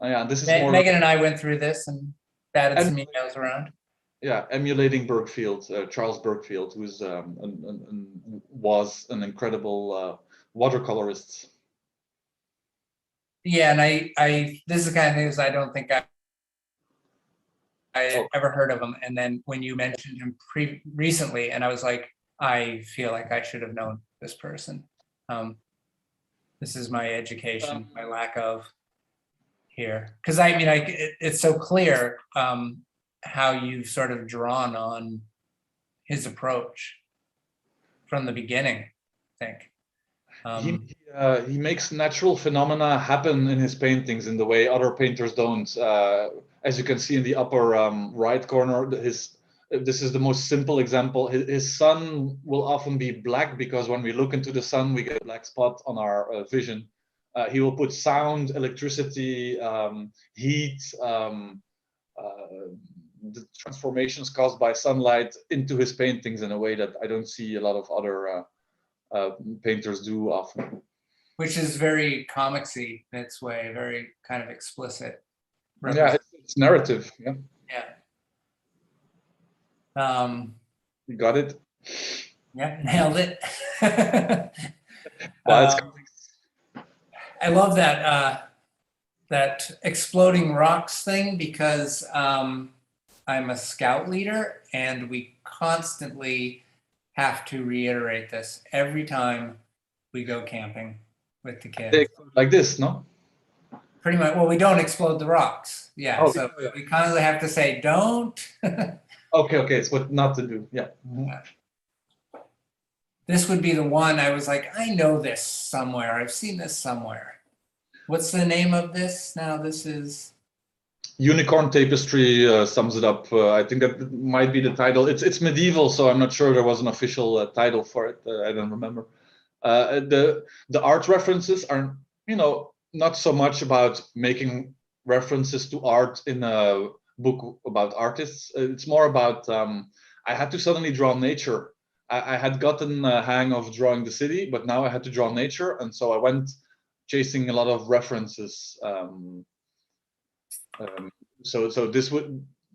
Oh, yeah, this is more. Megan and I went through this and batted some emails around. Yeah, emulating Bergfield, Charles Bergfield, who was an incredible watercolorist. Yeah, and I this is the kind of things I don't think I ever heard of him. And then when you mentioned him recently, and I was like, I feel like I should have known this person. This is my education, my lack of here, because I mean, it's so clear how you've sort of drawn on his approach from the beginning, I think. He makes natural phenomena happen in his paintings in the way other painters don't. As you can see in the upper right corner, this is the most simple example. His sun will often be black because when we look into the sun, we get a black spot on our vision. He will put sound, electricity, heat, the transformations caused by sunlight into his paintings in a way that I don't see a lot of other painters do often. Which is very comicsy in its way, very kind of explicit. Yeah, it's narrative. Yeah. Yeah. You got it. Yeah, nailed it. Well, I love that that exploding rocks thing because I'm a scout leader and we constantly have to reiterate this every time we go camping with the kids. Like this, no? Pretty much. Well, we don't explode the rocks. Yeah. Oh, so we constantly have to say, don't. Okay. It's what not to do. Yeah. Mm-hmm. This would be the one I was like, I know this somewhere. I've seen this somewhere. What's the name of this? Now this is Unicorn Tapestry sums it up. I think that might be the title. It's medieval, so I'm not sure there was an official title for it. I don't remember. The art references are, not so much about making references to art in a book about artists. It's more about I had to suddenly draw nature. I had gotten a hang of drawing the city, but now I had to draw nature, and so I went chasing a lot of references. So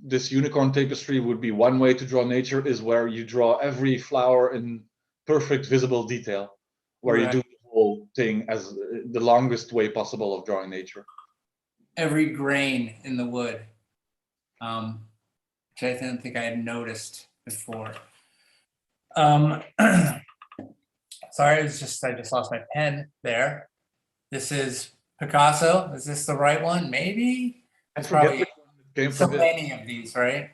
this unicorn tapestry would be one way to draw nature, is where you draw every flower in perfect visible detail, where you do the whole thing as the longest way possible of drawing nature. Every grain in the wood, which I don't think I had noticed before. Sorry, I just lost my pen there. This is Picasso. Is this the right one? Maybe. I It's forget probably which one it came so from. many of these, right?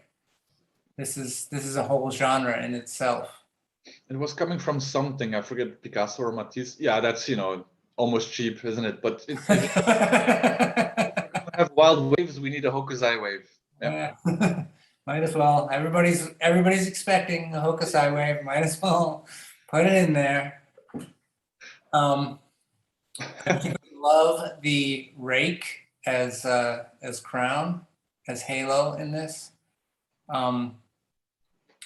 This is a whole genre in itself. It was coming from something. I forget, Picasso or Matisse. Yeah, that's almost cheap, isn't it? But if we're gonna have wild waves, we need a Hokusai wave. Yeah. Might as well. Everybody's expecting a Hokusai wave. Might as well put it in there. Love the rake as crown, as halo in this.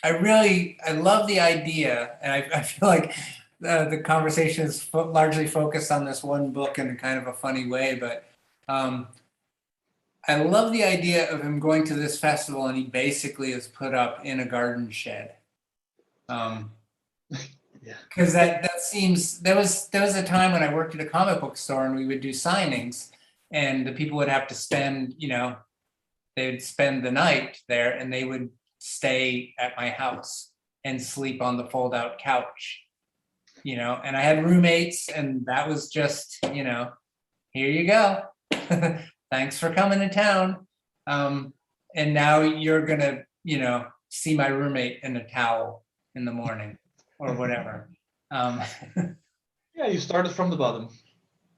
I love the idea, and I feel like the conversation is largely focused on this one book in kind of a funny way, but I love the idea of him going to this festival and he basically is put up in a garden shed. Because that seems, there was a time when I worked at a comic book store and we would do signings and the people would have to spend, they'd spend the night there and they would stay at my house and sleep on the fold out couch, and I had roommates and that was just, here you go. Thanks for coming to town. And now you're gonna, see my roommate in a towel in the morning or whatever. Yeah, you started from the bottom.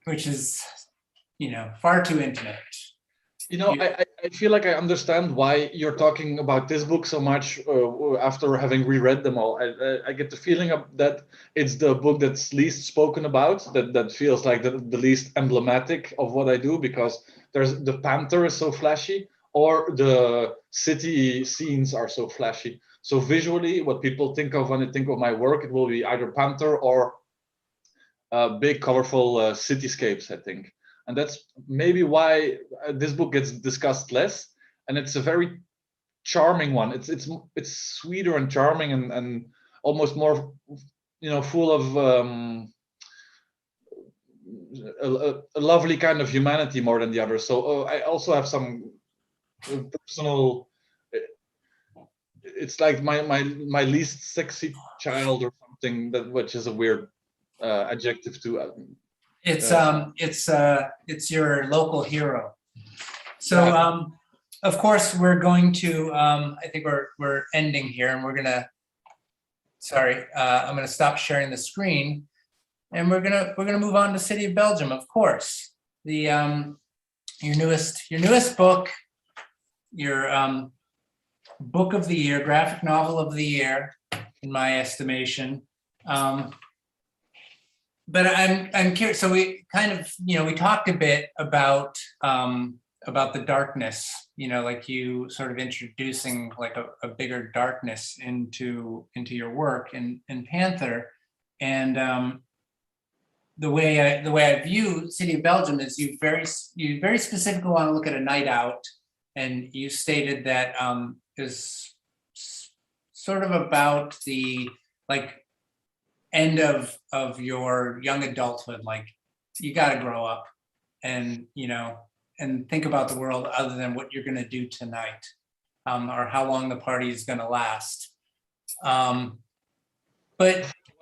Which is, far too intimate. I feel like I understand why you're talking about this book so much after having reread them all. I get the feeling that it's the book that's least spoken about, that feels like the least emblematic of what I do, because there's the Panther is so flashy, or the city scenes are so flashy. So visually, what people think of when they think of my work, it will be either Panther or big, colorful cityscapes, I think. And that's maybe why this book gets discussed less. And it's a very charming one. It's sweeter and charming and almost more, full of a lovely kind of humanity more than the others. So I also have some personal. It's like my least sexy child or something, which is a weird adjective to. It's your local hero. So of course we're going to I think we're ending here and we're gonna I'm gonna stop sharing the screen and we're gonna move on to City of Belgium, of course. The your newest book, your book of the year, graphic novel of the year, in my estimation. But I'm curious. So we kind of, we talked a bit about the darkness, like you sort of introducing like a bigger darkness into your work in Panther, and the way I view City of Belgium is you very specifically want to look at a night out, and you stated that is sort of about the end of your young adulthood, like you got to grow up and and think about the world other than what you're going to do tonight, or how long the party is going to last. But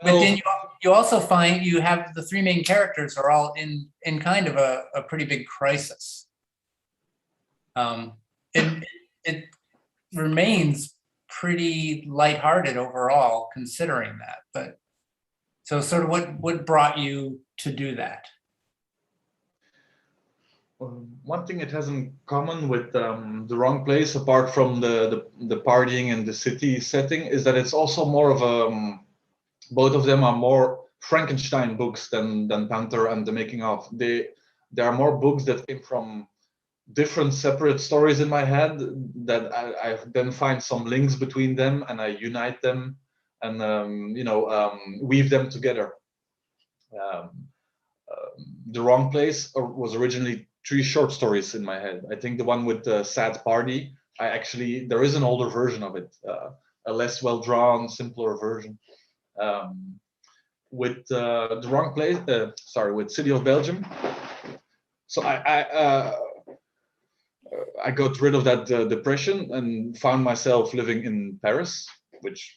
then you also find you have the three main characters are all in kind of a pretty big crisis. It remains pretty lighthearted overall considering that, but so sort of what brought you to do that? One thing it has in common with The Wrong Place, apart from the partying and the city setting, is that it's also more of both of them are more Frankenstein books than Panther and The Making of. They are more books that came from different separate stories in my head that I then find some links between them and I unite them and weave them together. The Wrong Place was originally 3 short stories in my head. I think the one with the sad party, there is an older version of it, a less well drawn, simpler version. With The Wrong Place, with City of Belgium. So I got rid of that depression and found myself living in Paris, which,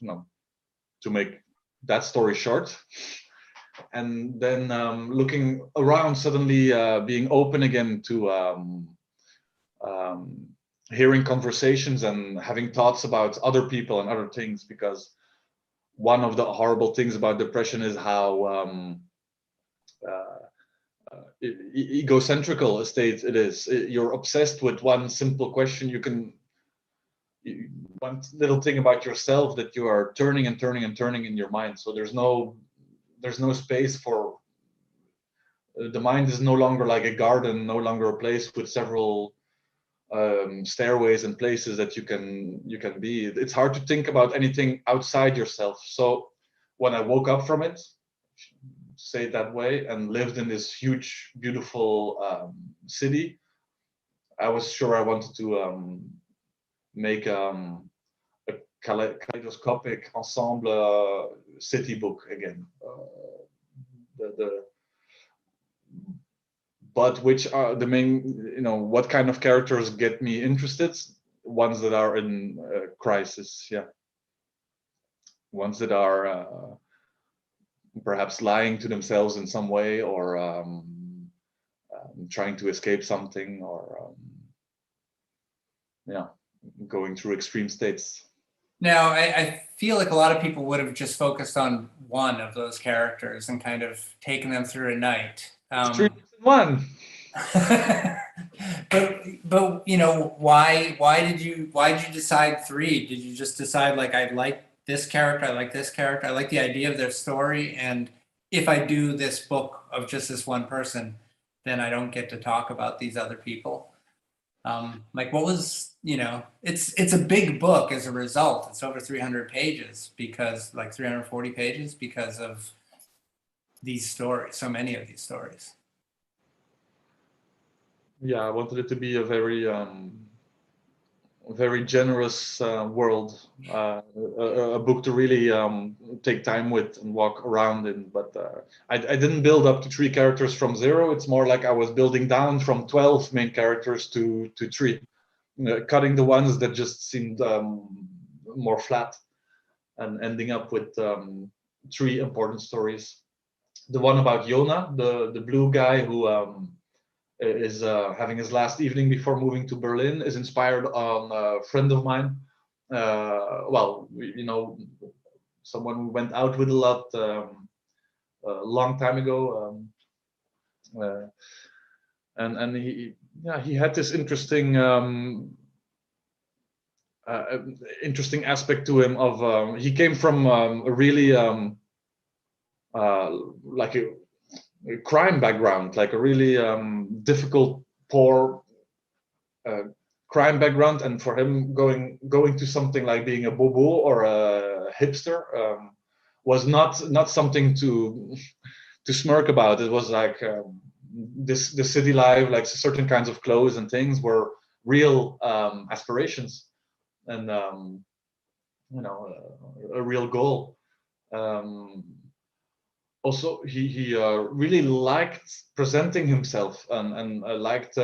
to make that story short. And then looking around, suddenly being open again to hearing conversations and having thoughts about other people and other things, because one of the horrible things about depression is how egocentrical a state it is. You're obsessed with one simple question. One little thing about yourself that you are turning and turning and turning in your mind. So there's no space for the mind is no longer like a garden, no longer a place with several stairways and places that you can be. It's hard to think about anything outside yourself. So when I woke up from it, say it that way, and lived in this huge, beautiful city, I was sure I wanted to make a kaleidoscopic ensemble city book again. But which are the main, what kind of characters get me interested? Ones that are in crisis, yeah. Ones that are perhaps lying to themselves in some way, or trying to escape something, or going through extreme states. Now, I feel like a lot of people would have just focused on one of those characters and kind of taken them through a night. 3 books in one. but why did you decide 3? Did you just decide, like, I like this character, I like this character, I like the idea of their story, and if I do this book of just this one person, then I don't get to talk about these other people? Like, what was, it's a big book as a result. It's over 300 pages because, like, 340 pages because of these stories, so many of these stories. Yeah, I wanted it to be a very generous world, a book to really take time with and walk around in. But I didn't build up to 3 characters from 0. It's more like I was building down from 12 main characters to 3, cutting the ones that just seemed more flat, and ending up with 3 important stories. The one about Jona, the blue guy who is having his last evening before moving to Berlin, is inspired on a friend of mine. Someone who went out with a lot a long time ago, and he had this interesting interesting aspect to him of he came from a really like a crime background, like a really difficult, poor crime background, and for him going to something like being a bobo or a hipster was not something to smirk about. It was like the city life, like certain kinds of clothes and things, were real aspirations, and a real goal. Also, he really liked presenting himself and liked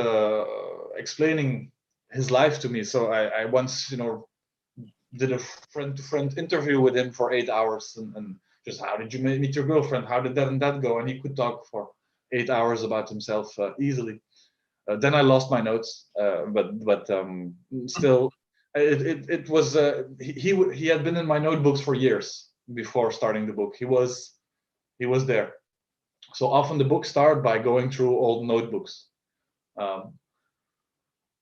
explaining his life to me. So I once, did a friend-to-friend interview with him for 8 hours, and just, how did you meet your girlfriend? How did that and that go? And he could talk for 8 hours about himself easily. Then I lost my notes, but still, it was he had been in my notebooks for years before starting the book. He was there. So often the books start by going through old notebooks.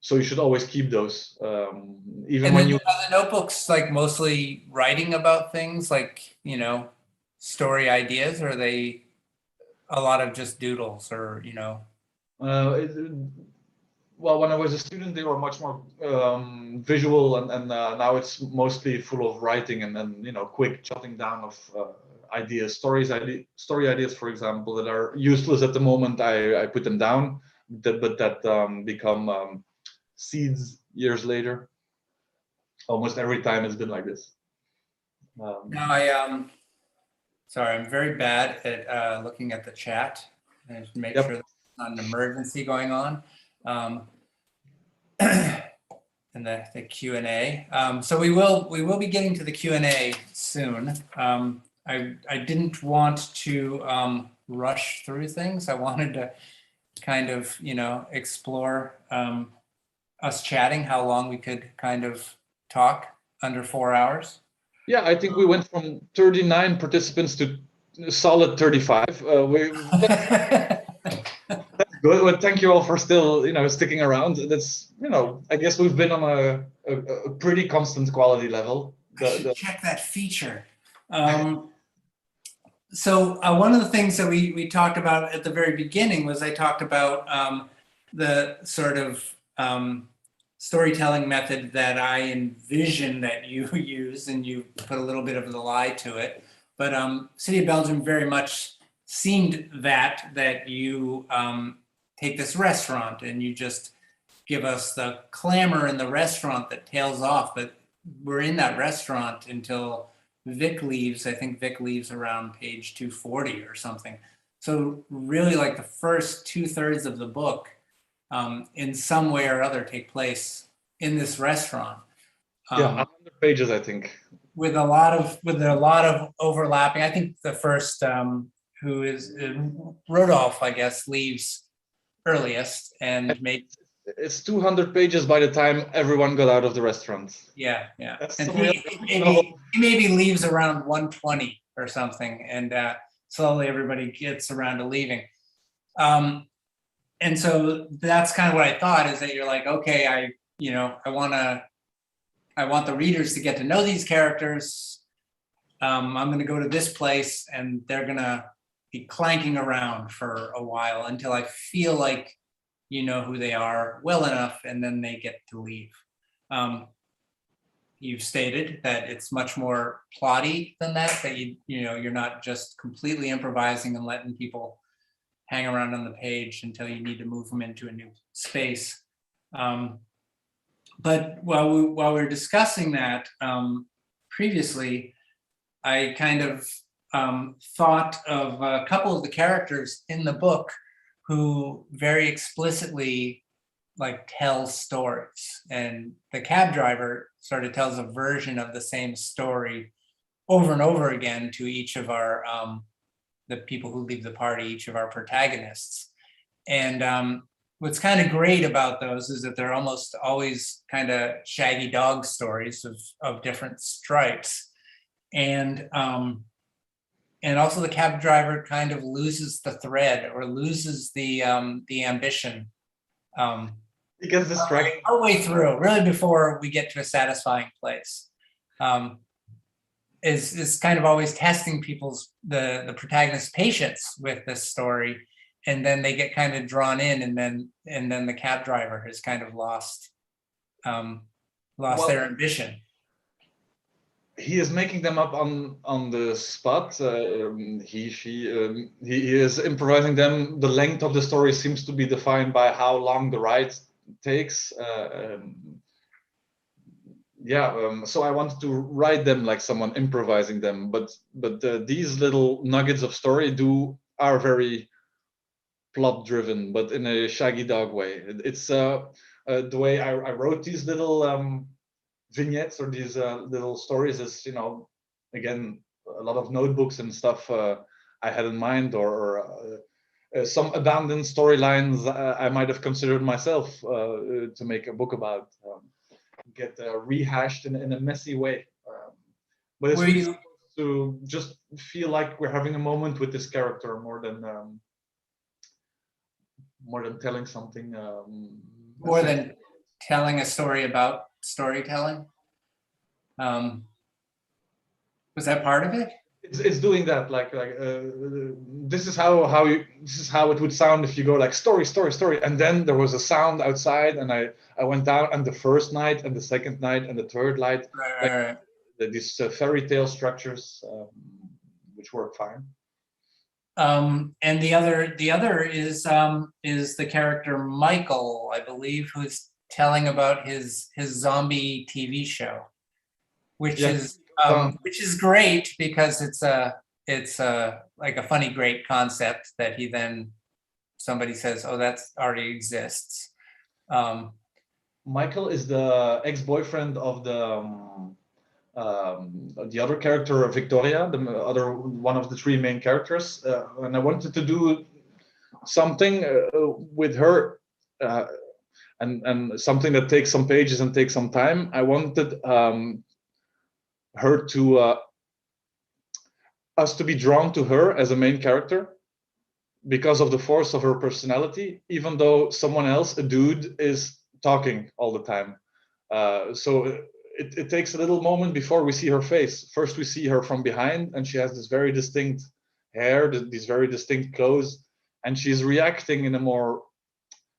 So you should always keep those, even and when you. Are the notebooks like mostly writing about things, like, story ideas, or are they a lot of just doodles, or Well, when I was a student, they were much more visual, and now it's mostly full of writing and quick jotting down of ideas, story ideas, for example, that are useless at the moment. I put them down, but that become seeds years later. Almost every time it's been like this. No, sorry, I'm very bad at looking at the chat and make sure there's not an emergency going on. And the Q&A. So we will be getting to the Q&A soon. I didn't want to rush through things. I wanted to kind of, explore us chatting, how long we could kind of talk under 4 hours. Yeah, I think we went from 39 participants to a solid 35. That's good. Well, thank you all for still, sticking around. That's, I guess we've been on a pretty constant quality level. I should check that feature. So one of the things that we talked about at the very beginning was I talked about the sort of storytelling method that I envision that you use, and you put a little bit of the lie to it. But City of Belgium very much seemed that you take this restaurant and you just give us the clamor in the restaurant that tails off, but we're in that restaurant until Vic leaves. I think Vic leaves around page 240 or something. So really, like, the first 2/3 of the book in some way or other take place in this restaurant. Yeah, 100 pages, I think. With a lot of overlapping. I think the first who is Rodolphe, I guess, leaves earliest, and maybe it's 200 pages by the time everyone got out of the restaurant. Yeah. And he maybe leaves around 120 or something, and slowly everybody gets around to leaving. And so that's kind of what I thought, is that you're like, okay, I want the readers to get to know these characters. I'm going to go to this place, and they're going to be clanking around for a while until I feel like you know who they are well enough, and then they get to leave. You've stated that it's much more plotty than that you're not just completely improvising and letting people hang around on the page until you need to move them into a new space. But while we were discussing that previously, I kind of thought of a couple of the characters in the book who very explicitly tell stories, and the cab driver sort of tells a version of the same story over and over again to each of our the people who leave the party, each of our protagonists. And what's kind of great about those is that they're almost always kind of shaggy dog stories of different stripes, and also the cab driver kind of loses the thread or loses the ambition. He gets distracted our way through, really, before we get to a satisfying place. Is kind of always testing the protagonist's patience with this story, and then they get kind of drawn in, and then the cab driver has kind of lost their ambition. He is making them up on the spot. He is improvising them. The length of the story seems to be defined by how long the ride takes. So I wanted to write them like someone improvising them, but these little nuggets of story are very plot driven, but in a shaggy dog way. It's the way I wrote these little vignettes, or these little stories, is again, a lot of notebooks and stuff I had in mind, or some abandoned storylines I might have considered myself to make a book about, get rehashed in a messy way. But it's really supposed to just feel like we're having a moment with this character more than telling something. More than telling a story about storytelling. Was that part of it? It's doing that, this is how it would sound if you go like story, and then there was a sound outside, and I went down, and the first night and the second night and the third night, right. These fairy tale structures, which work fine. And the other is the character Michael, I believe, who's telling about his zombie TV show, which is great, because it's like a funny, great concept that somebody says, oh, that already exists. Michael is the ex-boyfriend of the other character, Victoria, the other one of the three main characters, and I wanted to do something with her, and something that takes some pages and takes some time. I wanted her to us to be drawn to her as a main character because of the force of her personality, even though someone else, a dude, is talking all the time. So it takes a little moment before we see her face. First, we see her from behind, and she has this very distinct hair, these very distinct clothes, and she's reacting in a more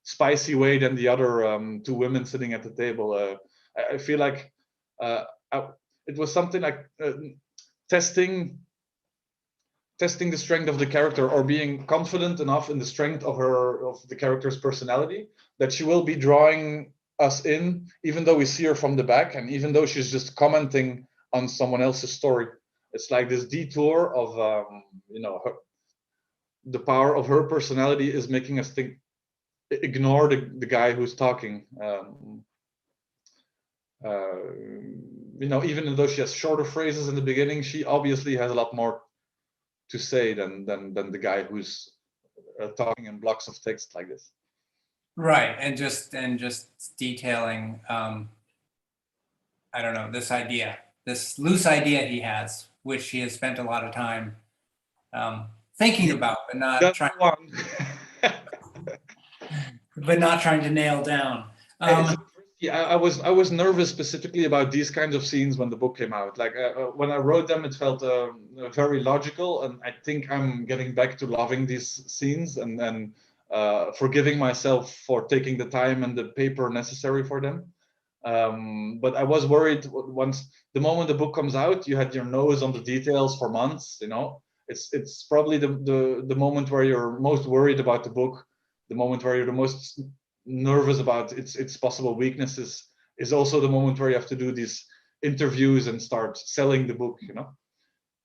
spicy way than the other two women sitting at the table. I feel like it was something like testing the strength of the character, or being confident enough in the strength of the character's personality that she will be drawing us in, even though we see her from the back, and even though she's just commenting on someone else's story. It's like this detour of the power of her personality is making us think, ignore the guy who's talking. Even though she has shorter phrases in the beginning, she obviously has a lot more to say than the guy who's talking in blocks of text like this. Right, and just detailing, I don't know, this loose idea he has, which he has spent a lot of time thinking about, but not trying to nail down. I was nervous specifically about these kinds of scenes when the book came out. Like when I wrote them, it felt very logical, and I think I'm getting back to loving these scenes and forgiving myself for taking the time and the paper necessary for them. But I was worried once the moment the book comes out, you had your nose on the details for months. It's probably the moment where you're most worried about the book, the moment where you're the most nervous about its possible weaknesses, is also the moment where you have to do these interviews and start selling the book.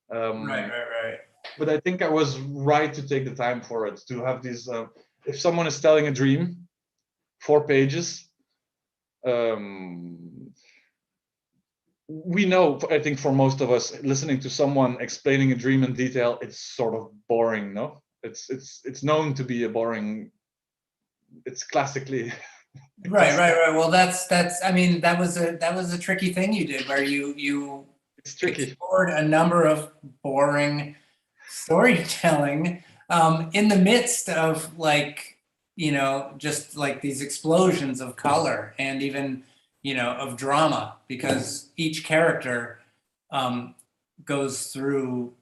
Right. But I think I was right to take the time for it, to have these. If someone is telling a dream, 4 pages. We know, I think for most of us, listening to someone explaining a dream in detail, it's sort of boring, no? It's known to be a boring. It's classically. Right. Well, that's. I mean, that was a tricky thing you did, where you It's tricky. Explored a number of boring storytelling in the midst of just like these explosions of color and even of drama, because each character goes through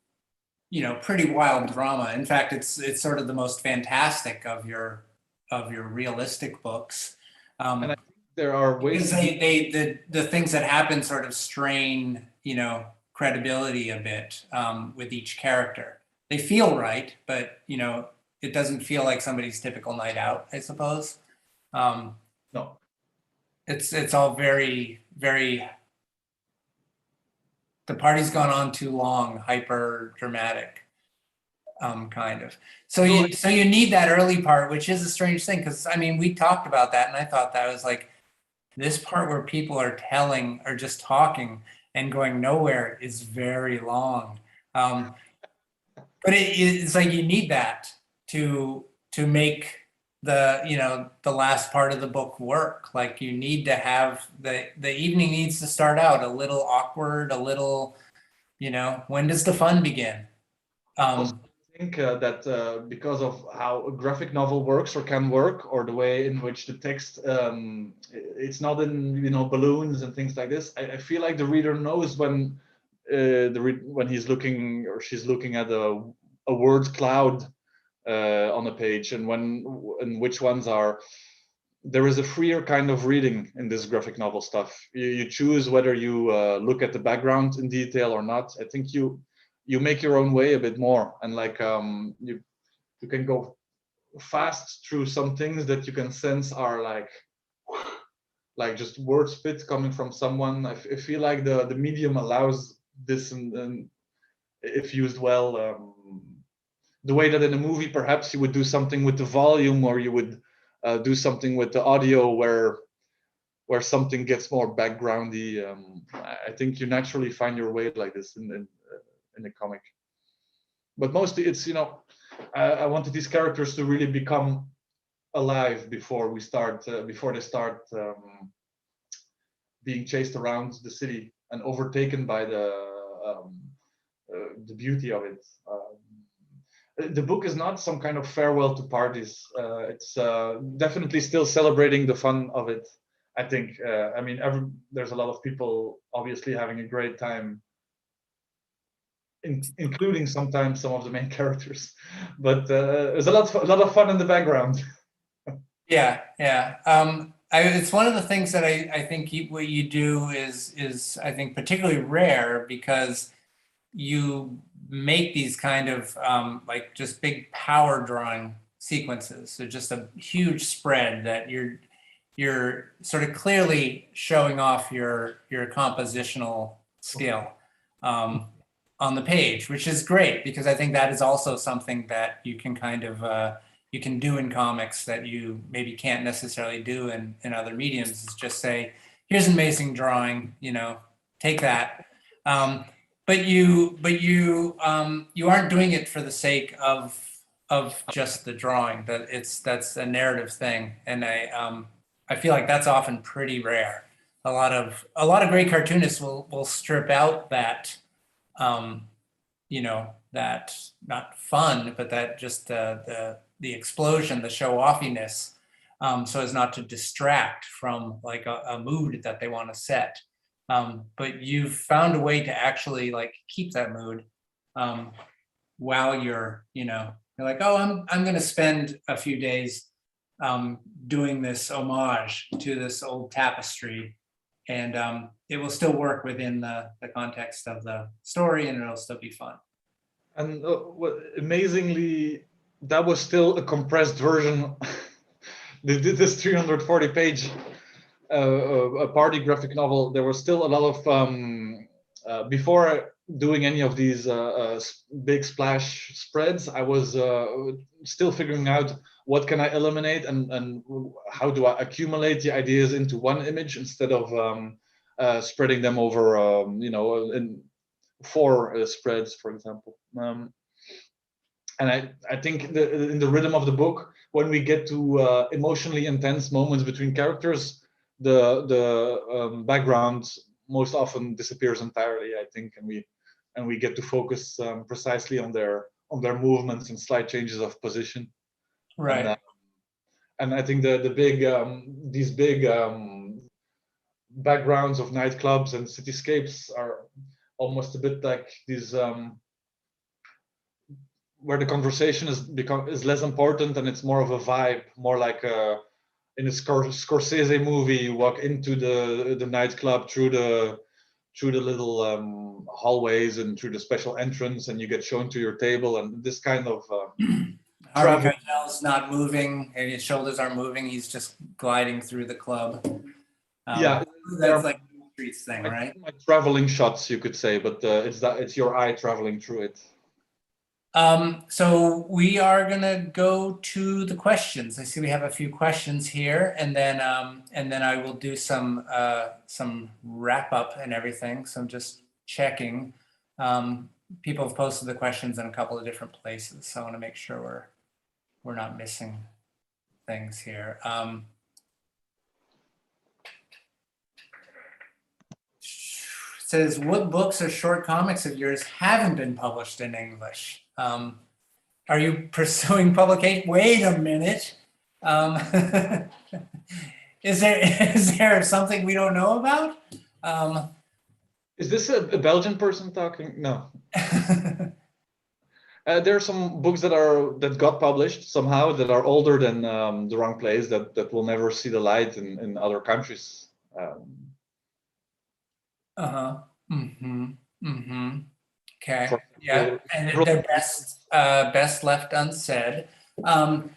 pretty wild drama. In fact, it's sort of the most fantastic of your realistic books. And I think there are ways because the things that happen sort of strain credibility a bit with each character. They feel right, but it doesn't feel like somebody's typical night out, I suppose. No. It's all very, very. The party's gone on too long, hyper dramatic, kind of. So you need that early part, which is a strange thing, because I mean, we talked about that, and I thought that was like this part where people are just talking and going nowhere is very long. But it's like you need that to make the last part of the book work. Like you need to have the evening needs to start out a little awkward, a little, when does the fun begin? I think that because of how a graphic novel works or can work, or the way in which the text, it's not in balloons and things like this. I feel like the reader knows when when he's looking or she's looking at a word cloud on a page, and which ones are. There is a freer kind of reading in this graphic novel stuff. You choose whether you look at the background in detail or not. I think you make your own way a bit more, and like you can go fast through some things that you can sense are like just word spit coming from someone. I feel like the medium allows this, and if used well, the way that in a movie perhaps you would do something with the volume, or you would do something with the audio, where where something gets more backgroundy. I think you naturally find your way like this in the comic. But mostly it's, I wanted these characters to really become alive before we start, before they start being chased around the city and overtaken by the beauty of it. The book is not some kind of farewell to parties. It's definitely still celebrating the fun of it. I think. I mean, there's a lot of people obviously having a great time, including sometimes some of the main characters. But there's a lot of fun in the background. Yeah, yeah. It's one of the things that I think what you do is I think particularly rare, because you make these kind of like just big power drawing sequences. So just a huge spread that you're sort of clearly showing off your compositional skill on the page, which is great, because I think that is also something that you can kind of you can do in comics that you maybe can't necessarily do in other mediums. Is just say, here's an amazing drawing, take that. But you aren't doing it for the sake of just the drawing. That's a narrative thing, and I feel like that's often pretty rare. A lot of great cartoonists will strip out that that not fun, but that just the explosion, the show offiness, so as not to distract from like a mood that they want to set. But you've found a way to actually like keep that mood while you're like, oh, I'm going to spend a few days doing this homage to this old tapestry, and it will still work within the context of the story, and it'll still be fun. And amazingly, that was still a compressed version. They did this 340-page a party graphic novel. There was still a lot of before doing any of these big splash spreads. I was still figuring out what can I eliminate and how do I accumulate the ideas into one image instead of spreading them over in 4 spreads, for example. And I think in the rhythm of the book, when we get to emotionally intense moments between characters, the background most often disappears entirely, I think, and we get to focus precisely on their movements and slight changes of position. Right. And I think the big these big backgrounds of nightclubs and cityscapes are almost a bit like these where the conversation is less important and it's more of a vibe, more like in a Scorsese movie. You walk into the nightclub through the little hallways and through the special entrance, and you get shown to your table, and this kind of Harvey Keitel's not moving, and his shoulders aren't moving. He's just gliding through the club. Yeah, that's like the streets thing, right? Like traveling shots, you could say, but it's your eye traveling through it. So we are gonna go to the questions. I see we have a few questions here, and then I will do some wrap up and everything. So I'm just checking. People have posted the questions in a couple of different places, so I want to make sure we're not missing things here. It says, what books or short comics of yours haven't been published in English? Are you pursuing publication? Wait a minute. Is there something we don't know about? Is this a Belgian person talking? No. There are some books that got published somehow that are older than The Wrong Place that will never see the light in other countries. Okay. Yeah, and they're best left unsaid. And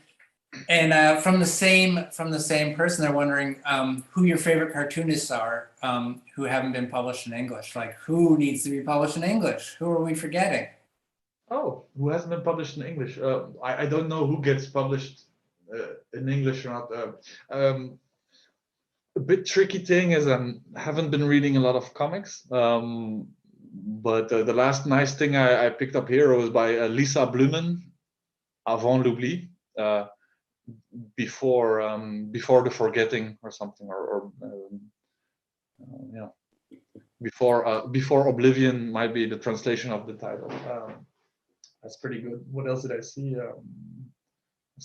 from the same person, they're wondering who your favorite cartoonists are who haven't been published in English. Like, who needs to be published in English? Who are we forgetting? Oh, who hasn't been published in English? I don't know who gets published in English or not. a bit tricky thing is I haven't been reading a lot of comics, but the last nice thing I picked up here was by Lisa Blumen, Avant l'oubli, before the forgetting or something, or yeah, before oblivion might be the translation of the title. That's pretty good. What else did I see?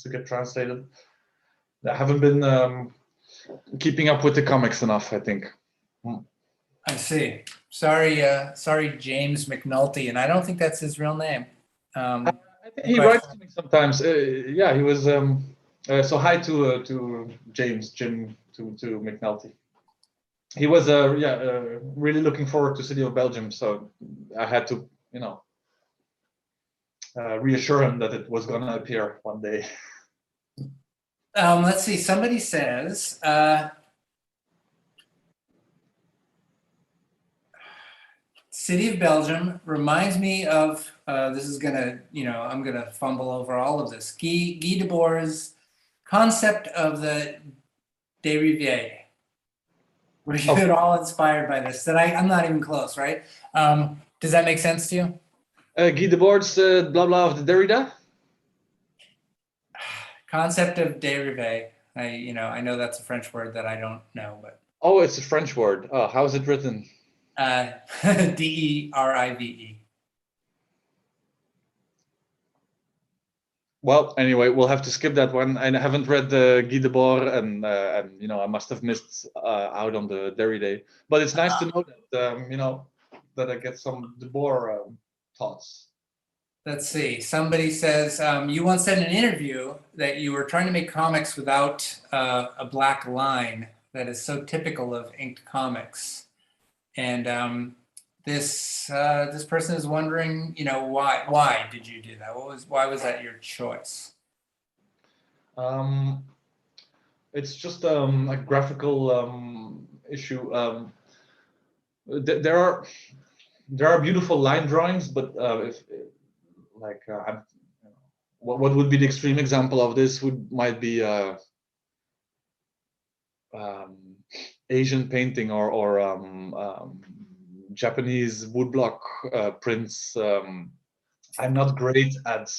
To get translated. I haven't been keeping up with the comics enough, I think. I see. Sorry, James McNulty, and I don't think that's his real name. I think he writes to me sometimes. Yeah, he was. So hi to James, Jim, to McNulty. He was really looking forward to City of Belgium, so I had to, reassure him that it was gonna appear one day. Let's see. Somebody says. City of Belgium reminds me of, this is gonna, I'm gonna fumble over all of this. Guy Debord's concept of the dérivé. Were you at all inspired by this? I'm not even close, right? Does that make sense to you? Guy Debord's blah blah of the Derrida? Concept of dérivé. I know that's a French word that I don't know, but. Oh, it's a French word. Oh, how is it written? Derive. Well, anyway, we'll have to skip that one. I haven't read Guy Debord, and I must have missed out on the Derrida. But it's nice to know that that I get some Debord thoughts. Let's see. Somebody says you once said in an interview that you were trying to make comics without a black line that is so typical of inked comics. And this person is wondering, why did you do that? Why was that your choice? It's just a graphical issue. There are beautiful line drawings, but what would be the extreme example of this might be Asian painting or Japanese woodblock prints. I'm not great at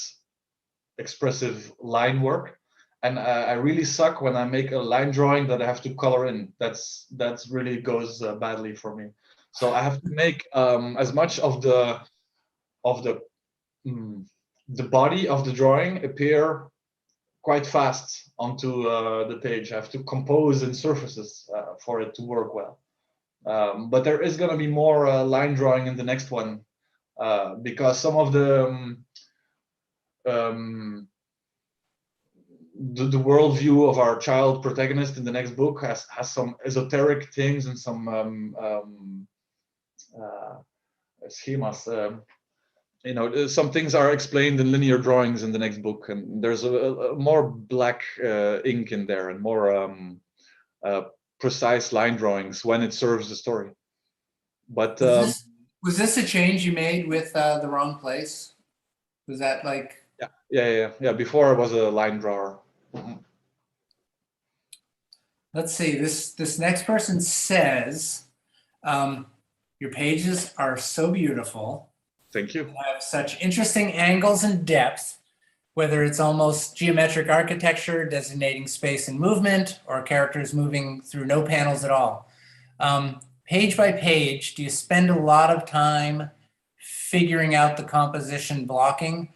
expressive line work, and I really suck when I make a line drawing that I have to color in. That's really goes badly for me. So I have to make as much of the body of the drawing appear quite fast onto the page. I have to compose in surfaces for it to work well. But there is going to be more line drawing in the next one because some of the worldview of our child protagonist in the next book has some esoteric things and some schemas. Some things are explained in linear drawings in the next book, and there's a more black ink in there and more precise line drawings when it serves the story. But was this a change you made with The Wrong Place? Was that like? Yeah. Before I was a line drawer. Mm-hmm. Let's see. This next person says, your pages are so beautiful. Thank you. You have such interesting angles and depth, whether it's almost geometric architecture designating space and movement, or characters moving through no panels at all. Page by page, do you spend a lot of time figuring out the composition blocking,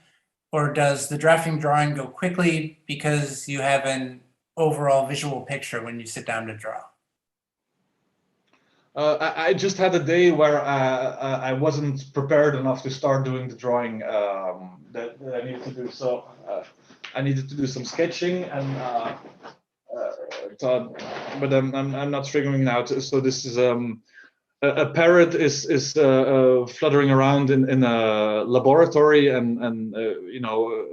or does the drafting drawing go quickly because you have an overall visual picture when you sit down to draw? I just had a day where I wasn't prepared enough to start doing the drawing that I needed to do. So I needed to do some sketching, and but I'm not figuring out. So this is a parrot is fluttering around in a laboratory and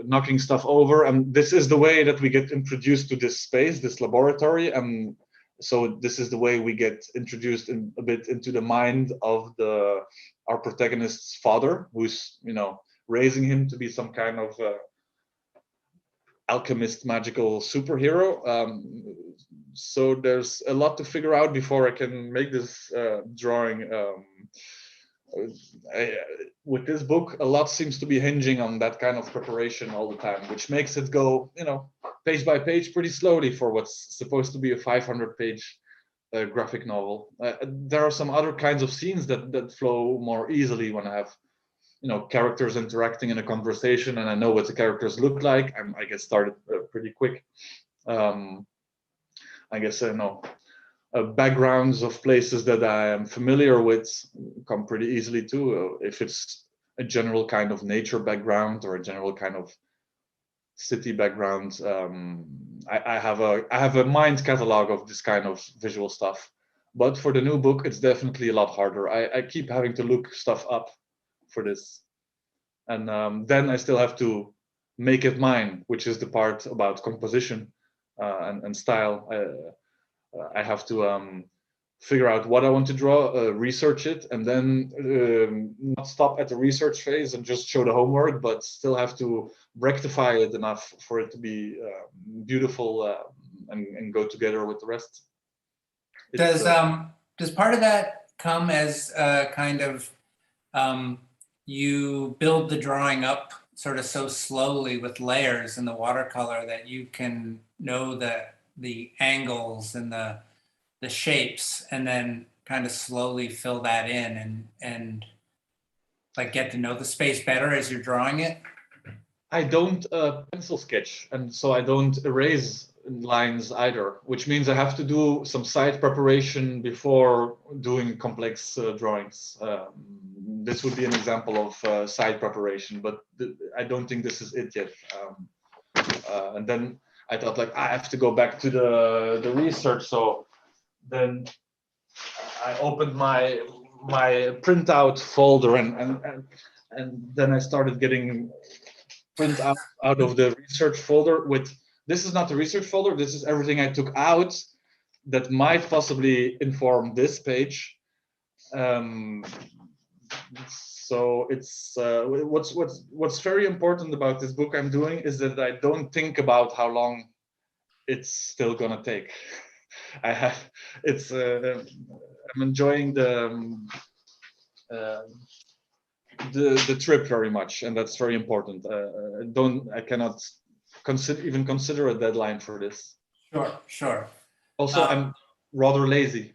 knocking stuff over, and this is the way that we get introduced to this space, this laboratory, and so this is the way we get introduced a bit into the mind of our protagonist's father, who's raising him to be some kind of alchemist magical superhero. So there's a lot to figure out before I can make this drawing. With this book, a lot seems to be hinging on that kind of preparation all the time, which makes it go, page by page pretty slowly for what's supposed to be a 500-page graphic novel. There are some other kinds of scenes that flow more easily when I have, characters interacting in a conversation and I know what the characters look like. I get started pretty quick. I guess backgrounds of places that I am familiar with come pretty easily too. If it's a general kind of nature background or a general kind of city background, I have a mind catalog of this kind of visual stuff. But for the new book, it's definitely a lot harder. I keep having to look stuff up for this, and then I still have to make it mine, which is the part about composition and style. I have to figure out what I want to draw, research it, and then not stop at the research phase and just show the homework, but still have to rectify it enough for it to be beautiful and go together with the rest. Does part of that come as kind of you build the drawing up sort of so slowly with layers in the watercolor that you can know the angles and the shapes, and then kind of slowly fill that in and like get to know the space better as you're drawing it? I don't pencil sketch, and so I don't erase lines either, which means I have to do some side preparation before doing complex drawings. This would be an example of side preparation, but I don't think this is it yet. And then I thought, like, I have to go back to the research. So then I opened my printout folder and then I started getting print out of the research folder with, this is not the research folder, this is everything I took out that might possibly inform this page. So it's what's very important about this book I'm doing is that I don't think about how long it's still gonna take. I'm enjoying the trip very much, and that's very important. I cannot even consider a deadline for this. Sure. Also, I'm rather lazy.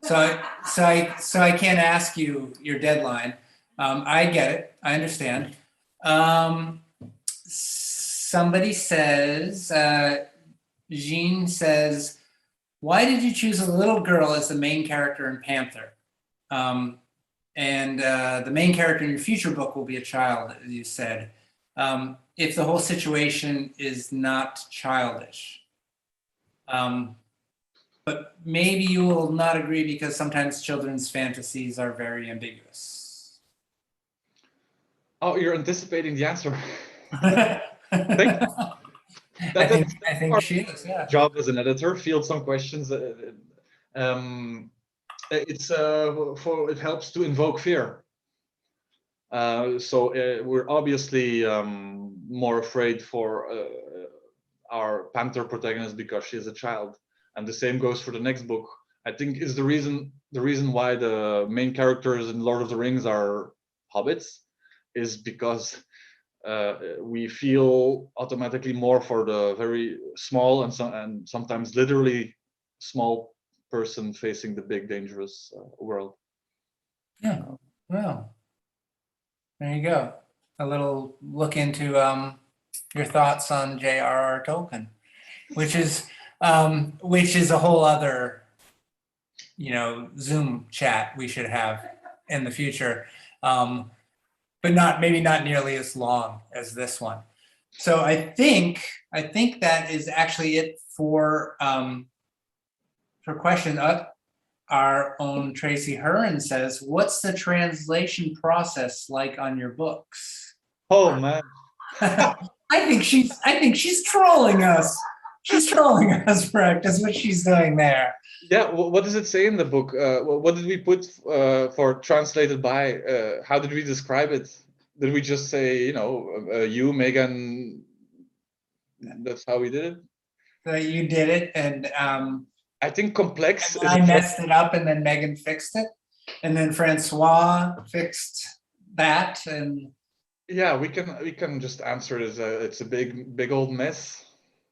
So I can't ask you your deadline. I get it. I understand. Somebody says, Jean says, why did you choose a little girl as the main character in Panther? And the main character in your future book will be a child, as you said. If the whole situation is not childish. But maybe you will not agree because sometimes children's fantasies are very ambiguous. Oh, you're anticipating the answer. I think she is, yeah. Job as an editor, field some questions. It helps to invoke fear. So we're obviously more afraid for our Panther protagonist because she is a child, and the same goes for the next book. I think is the reason why the main characters in Lord of the Rings are hobbits is because we feel automatically more for the very small and sometimes literally small person facing the big dangerous world. Yeah, well, there you go. A little look into your thoughts on J.R.R. Tolkien, which is a whole other, Zoom chat we should have in the future. But maybe not nearly as long as this one. So I think that is actually it for question. Our own Tracy Hearn says, "What's the translation process like on your books?" Oh man, I think she's trolling us. She's trolling us, Brecht. That's what she's doing there. Yeah, what does it say in the book? What did we put for translated by? How did we describe it? Did we just say, you, Megan, That's how we did it. So you did it, and I think complex and is I a messed it up, and then Megan fixed it, and then Francois fixed that, and yeah, we can just answer it as it's a big old mess.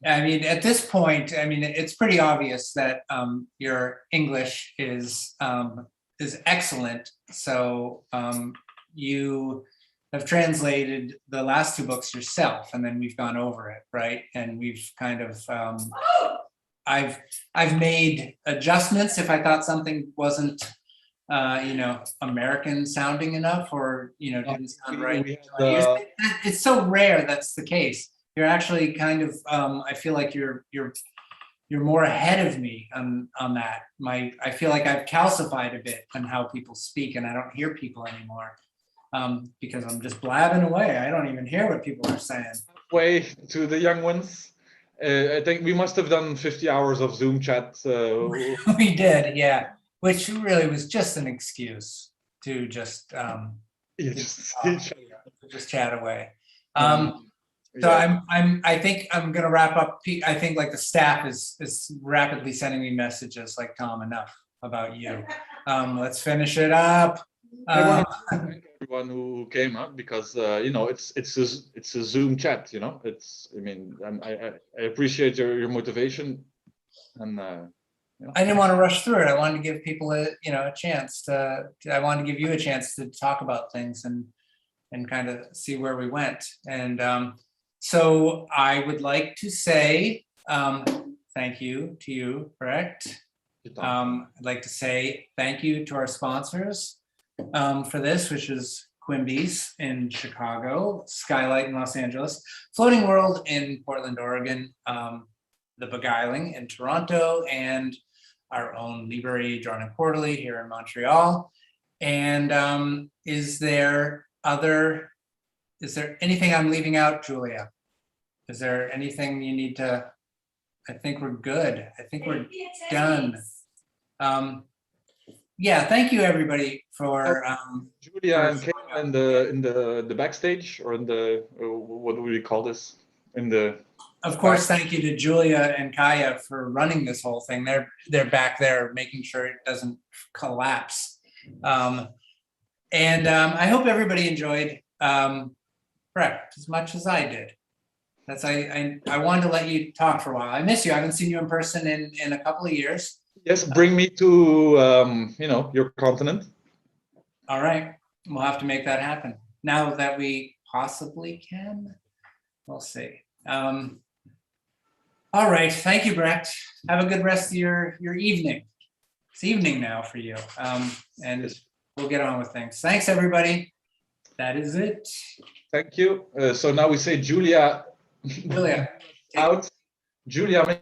I mean, at this point, I mean, it's pretty obvious that your English is excellent. So you have translated the last two books yourself, and then we've gone over it, right? And we've kind of I've made adjustments if I thought something wasn't American sounding enough, or didn't sound right. It's so rare that's the case. You're actually kind of I feel like you're more ahead of me on that. I feel like I've calcified a bit on how people speak, and I don't hear people anymore because I'm just blabbing away. I don't even hear what people are saying. Way to the young ones. I think we must have done 50 hours of Zoom chat. We did, yeah. Which really was just an excuse to just just chat away. So I think I'm gonna wrap up. I think like the staff is rapidly sending me messages like, Tom, enough about you. Let's finish it up. I want to thank everyone who came up because it's a Zoom chat. I appreciate your motivation, and I didn't want to rush through it. I wanted to give people a chance to. I wanted to give you a chance to talk about things and kind of see where we went. And so I would like to say thank you to you, Brecht. I'd like to say thank you to our sponsors for this, which is Quimby's in Chicago, Skylight in Los Angeles, Floating World in Portland, Oregon, The Beguiling in Toronto, and our own Librairie Drawing Quarterly here in Montreal. And is there anything I'm leaving out, Julia? Is there anything you need to? I think we're good. I think we're done. Yeah, thank you everybody for Julia and Kayla in the backstage, or in the what do we call this? Of course, thank you to Julia and Kaya for running this whole thing. They're back there making sure it doesn't collapse. And I hope everybody enjoyed Brecht as much as I did. I wanted to let you talk for a while. I miss you. I haven't seen you in person in a couple of years. Yes, bring me to your continent. All right, we'll have to make that happen. Now that we possibly can, we'll see. All right, thank you, Brecht. Have a good rest of your evening. It's evening now for you, and we'll get on with things. Thanks, everybody. That is it. Thank you. So now we say Julia. Julia. Out. Julia.